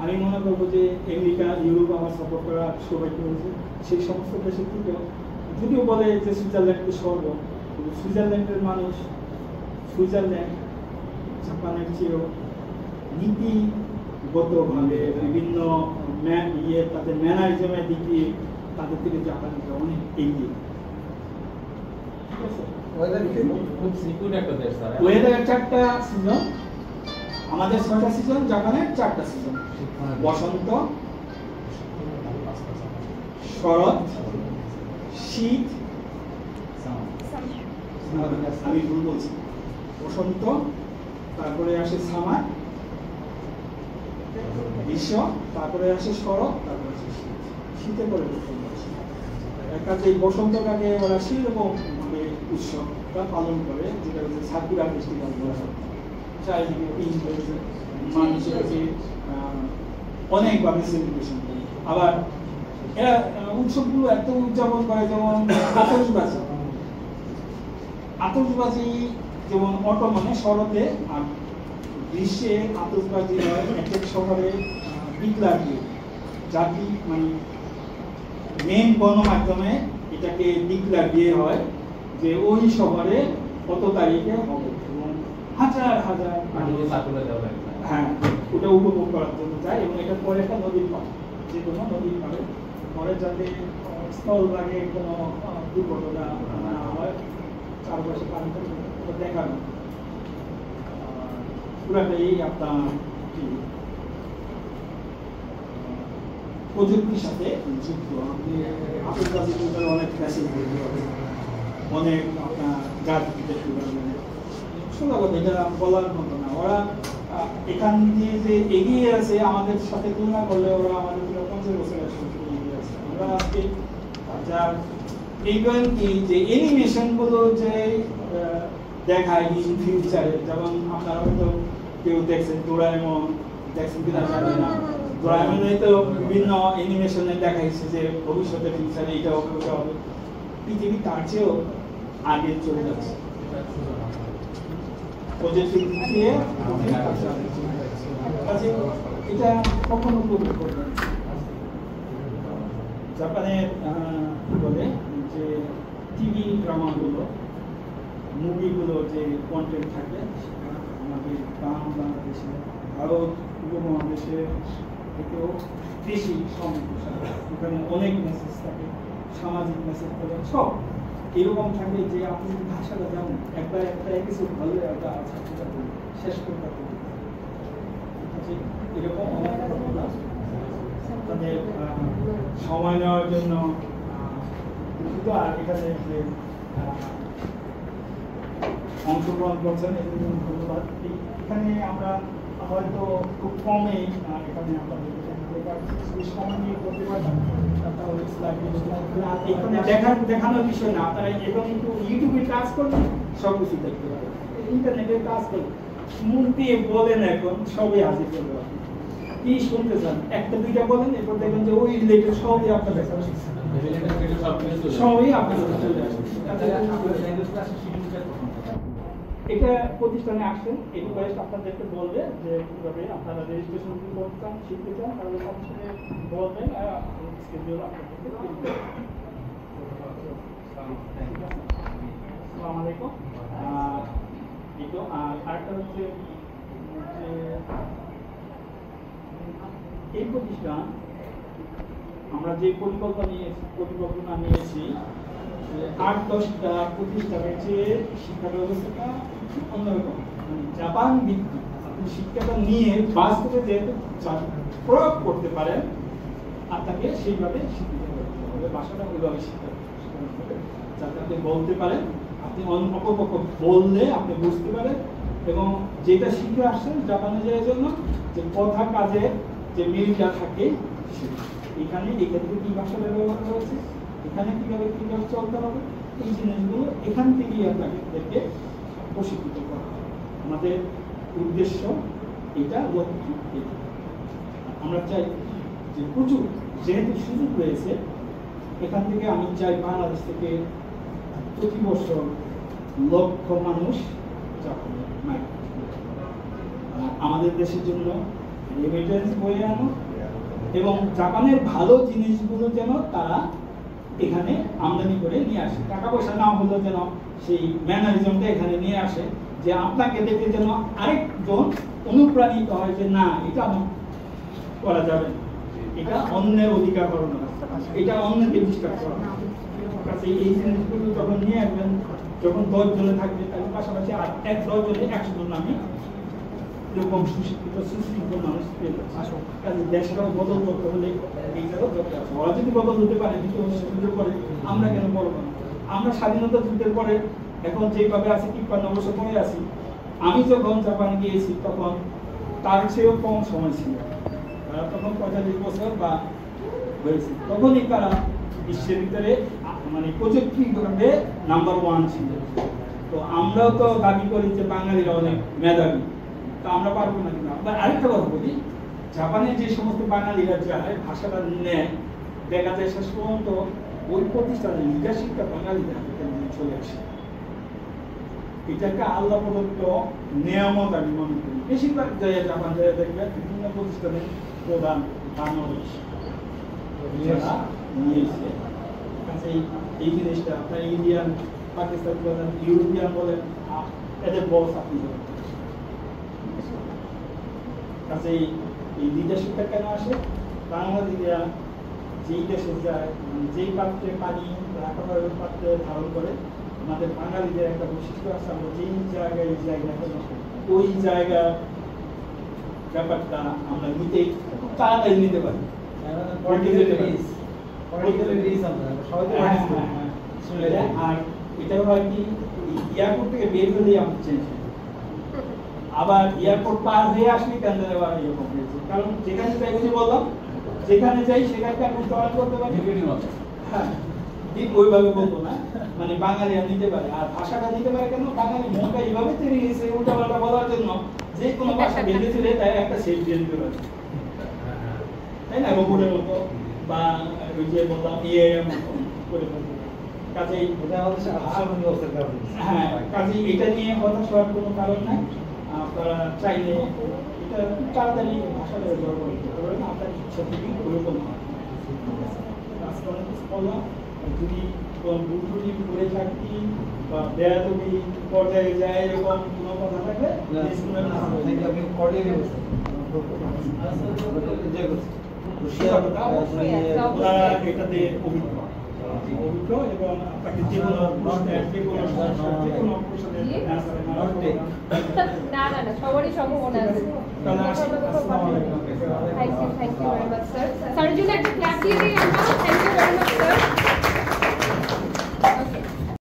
আমি মনে করবো যে আমেরিকা, ইউরোপ আমার সাপোর্ট করা সবাইকে হয়েছে, সেই সমস্ত দেশের থেকেও যদিও বলে যে সুইজারল্যান্ডকে স্বর্গ, কিন্তু সুইজারল্যান্ডের মানুষ, সুইজারল্যান্ড জাপানের চেয়েও নীতিগতভাবে বিভিন্ন তাদের ম্যানারিজমের দিক দিয়ে তাদের থেকে জাপানিরা অনেক এগিয়ে। ঠিক আছে, ওয়েদারের 4টা সিজন, আমাদের 6টা সিজন, জাপানের 4টা সিজন, বসন্ত, শরৎ, শীত, আমি ভুল বলছি, বসন্ত, তারপরে আসে সামার, গ্রীষ্ম, তারপরে আসে শরৎ, তারপরে আসে শীত, শীতে পরে বসন্ত আসে। কাজে এই বসন্তটাকে ওরা সেরকম মানে উৎসবটা পালন করে, যেটা হচ্ছে সাকুরা ফেস্টিভ্যাল বলা হয়। চারিদিকে পিঞ্চ হয়েছে, মানুষের কাছে অনেকভাবে সেলিব্রেশন করে। আবার এরা উৎসবগুলো এত উদযাপন করে, যেমন আতশবাজি, আতশবাজি যেমন অটোমানে শরতে, আর গ্রীষ্মে আতশবাজি হয় এক এক শহরে বিপ্লব দিয়ে, জাতি মানে মেন গণমাধ্যমে এটাকে ডিক্লেয়ার দিয়ে হয় যে ওই শহরে কত তারিখে হবে, এবং হাজার হাজার হ্যাঁ ওটা উপভোগ করার জন্য যায়। এবং এটা পরে একটা নদীর পাড়, যে কোনো নদীর পাড়ে পরে যাতে স্থল লাগে কোনো দুর্ঘটনা না হয়, চারপাশে পানিটা দেখানো পুরাটাই আপনার প্রযুক্তির সাথে যুক্ত। আপনি আতশবাজি অনেক ফ্যাশন অনেক আপনার গাছ দিতে শুরু করবেন, শোনা কথা এটা বলার মতো না। ওরা এখান দিয়ে যে এগিয়ে আছে আমাদের সাথে তুলনা করলে ওরা আমাদের 50 বছরের এগিয়ে আছে। আমরা আজকে যার এইবার কি যে অ্যানিমেশন গুলো যে দেখায় ইন ফিউচারে, যেমন আপনারা হয়তো কেউ দেখছেন ডোরাএমন, দেখছেন কিনা জানি না, ডোরাএমনে তো বিভিন্ন অ্যানিমেশনে দেখাইছে যে ভবিষ্যতে ফিউচারে এটা হবে ওটা হবে, পৃথিবী তার চেয়েও আগে চলে যাচ্ছে। এটা কখনো করবে জাপানের কি বলে যে টিভি ড্রামাগুলো মুভিগুলো যে কন্টেন্ট থাকে সেটা আমাদের বাংলাদেশে ভারত উপমহাদেশের থেকেও বেশি সম্প্রসার। ওখানে অনেক মেসেজ থাকে, সামাজিক মেসেজ থাকে, সব এরকম থাকে যে আপনি যদি ভাষাটা জানেন একবার একটা কিছু ভালো একটা শেষ করতে পারবেন। এরকম অনেক ঘটনা তাদের সময় নেওয়ার জন্য আর এখানে যে অংশগ্রহণ করছেন এর জন্য ধন্যবাদ। এখানে আমরা হয়তো খুব কমেই এখানে আপনাদের সময় নিয়ে করতে পারতাম, তাহলে এখানে দেখানোর বিষয় না, আপনারা এখন একটু ইউটিউবে কাজ করবেন সব কিছু দেখতে পারেন, ইন্টারনেটে কাজ করবেন, মুখ দিয়ে বলেন এখন সবই হাজির করবে। কি শুনতে চান একটা দুইটা বলেন, এরপর দেখবেন যে ওই রিলেটেড সবই আপনার দেখা সবই আপনার চলে আসবে। এটা প্রতিষ্ঠানে আসছেন, এই বয়স আপনাদেরকে বলবে যে কিভাবে আপনারা রেজিস্ট্রেশন করতে চান, শিখতে চান, তাহলে প্রতিষ্ঠানে বলবেন স্কেডিউল আপনাদেরকে। আসসালামু আলাইকুম। আর আরেকটা হচ্ছে যে এই প্রতিষ্ঠান আমরা যে পরিকল্পনা নিয়েছি 8-10টা প্রতিষ্ঠানের চেয়ে শিক্ষা ব্যবস্থাটা অন্যরকম, জাপান ভিত্তিক। আপনি শিক্ষাটা নিয়ে বাস্তবে যেহেতু প্রয়োগ করতে পারেন আপনাকে সেইভাবে শিখতে হবে, ভাষাটা ওইভাবে শিখতে হবে যাতে আপনি বলতে পারেন, আপনি অপরপক্ষ বললে আপনি বুঝতে পারেন, এবং যেটা শিখে আসছেন জাপানে যাওয়ার জন্য যে কথা কাজে যে মিলটা থাকে এখানে এক্ষেত্রে কি ভাষা ব্যবহার করা হয়েছে, এখানে কিভাবে চলতে হবে, এই জিনিসগুলো এখান থেকেই আপনাদেরকে প্রশিক্ষিত করা হবে। আমাদের উদ্দেশ্য এটা, লক্ষ্য এটা। আমরা চাই যে প্রচুর যেহেতু সুযোগ রয়েছে এখান থেকে আমি চাই বাংলাদেশ থেকে প্রতি বছর লক্ষ মানুষ জাপানে আমাদের দেশের জন্য রেমিটেন্স বয়ে আনো, এবং জাপানের ভালো জিনিসগুলো যেন তারা এখানে আমদানি করে নিয়ে আসে। টাকা পয়সা না হলেও যেন সেই ম্যানারিজমটা এখানে নিয়ে আসে, যে আপনাকে দেখে যেন আরেকজন অনুপ্রাণিত হয় যে না এটা আমার করা যাবে, এটা অন্যের অধিকার হরণ, এটা অন্যকে ডিস্টার্ব করা। কাছে এই জিনিসগুলো যখন নিয়ে আসবেন, যখন 10 জনে থাকবে তার পাশাপাশি আর 10 জনে 100 জন আমি এরকম সুশিক্ষিত সুশৃঙ্খল মানুষ পেয়ে যাচ্ছে। কাজে দেশটাও বদল করতে হলে এইটারও দরকার আছে। ওরা যদি বদল হতে পারে, যুদ্ধের পরে আমরা কেন বলবো না? আমরা স্বাধীনতা যুদ্ধের পরে এখন যেভাবে আছি 53 বছর পরে আছি, আমি যখন জাপানে গিয়েছি তখন তার চেয়েও কম সময় ছিল, তারা তখন 45 বছর বা হয়েছে, তখনই তারা বিশ্বের ভিতরে মানে প্রযুক্তিভাবে নাম্বার 1 ছিল। তো আমরাও তো দাবি করি যে বাঙালিরা অনেক মেধাবী, তো আমরা পারবো না। কিন্তু আমরা আরেকটা কথা বলি, জাপানে যে সমস্ত বাঙালিরা যায় ভাষাটা নেয়, দেখা যায় শেষ পর্যন্ত ওই প্রতিষ্ঠানের লিডারশিপটা বাঙালিদের হাতে চলে আসে। এটাকে আল্লাহ প্রদত্ত নিয়ামত আমি মনে করি। বেশিরভাগ জায়গায় জাপান জায়গায় দেখবেন বিভিন্ন প্রতিষ্ঠানের প্রধান বাংলাদেশ নিয়েছে। এই জিনিসটা আপনার ইন্ডিয়ান, পাকিস্তান বলেন, ইউরোপিয়ান বলেন, এদের বস আপনি কাজেই এই লিডারশিপটা কেন আসে? বাংলাদেশিরা যেই দেশে যায়, যেই পাত্রে পানি রাখার পাত্রে ধারণ করে, আমাদের বাঙালিদের একটা বৈশিষ্ট্য আছে, আমরা যেই জায়গায় যাই না কেন ওই জায়গা ব্যাপারটা আমরা নিতে খুব তাড়াতাড়ি নিতে পারি। আর এটা হয় কি, এয়ারপোর্ট থেকে বের হলেই আমরা চেঞ্জ, আবার এয়ারপোর্ট পার হয়ে আসলে কেন এরকম হয়েছে, কারণ যেখানে যাই বললাম যেখানে যাই সেখানে এখন চয়ন করতে পারি। হ্যাঁ, ঠিক ওইভাবে বলবো না, মানে বাঙালি নিতে পারে। আর ভাষাটা নিতে পারে কেন? বাঙালি মনটা এইভাবে তৈরি হয়েছে উল্টা পাল্টা বলার জন্য, যে কোনো ভাষা বেঁধে চলে তাই একটা শেষ দিয়ে দিতে পারে, তাই না? রোবটের মতো বা ওই যে বললাম এআই মতো করে ফেলতে। কাজেই হ্যাঁ, কাজেই এটা নিয়ে হতাশ হওয়ার কোনো কারণ নাই। আপনারা চাইলে এটা খুব তাড়াতাড়ি ভাষাটা ব্যবহার করতে পারবেন, আপনার ইচ্ছা থেকে ওরকম। আজকে অনেক কিছু বললাম। যদি কোনো ভুল ত্রুটি করে থাকি বা বেয়াদবি পর্যায়ে যায় এরকম কোনো কথা থাকলে আপনি কর্ডিনেট করছেন ওনারা এটাতে অভিজ্ঞ এবং আপনাকে যে কোনো প্রশ্নের answer না না না সবারই সম্ভাবনা আছে তাহলে আসি। আসসালামু আলাইকুম। Thank you very much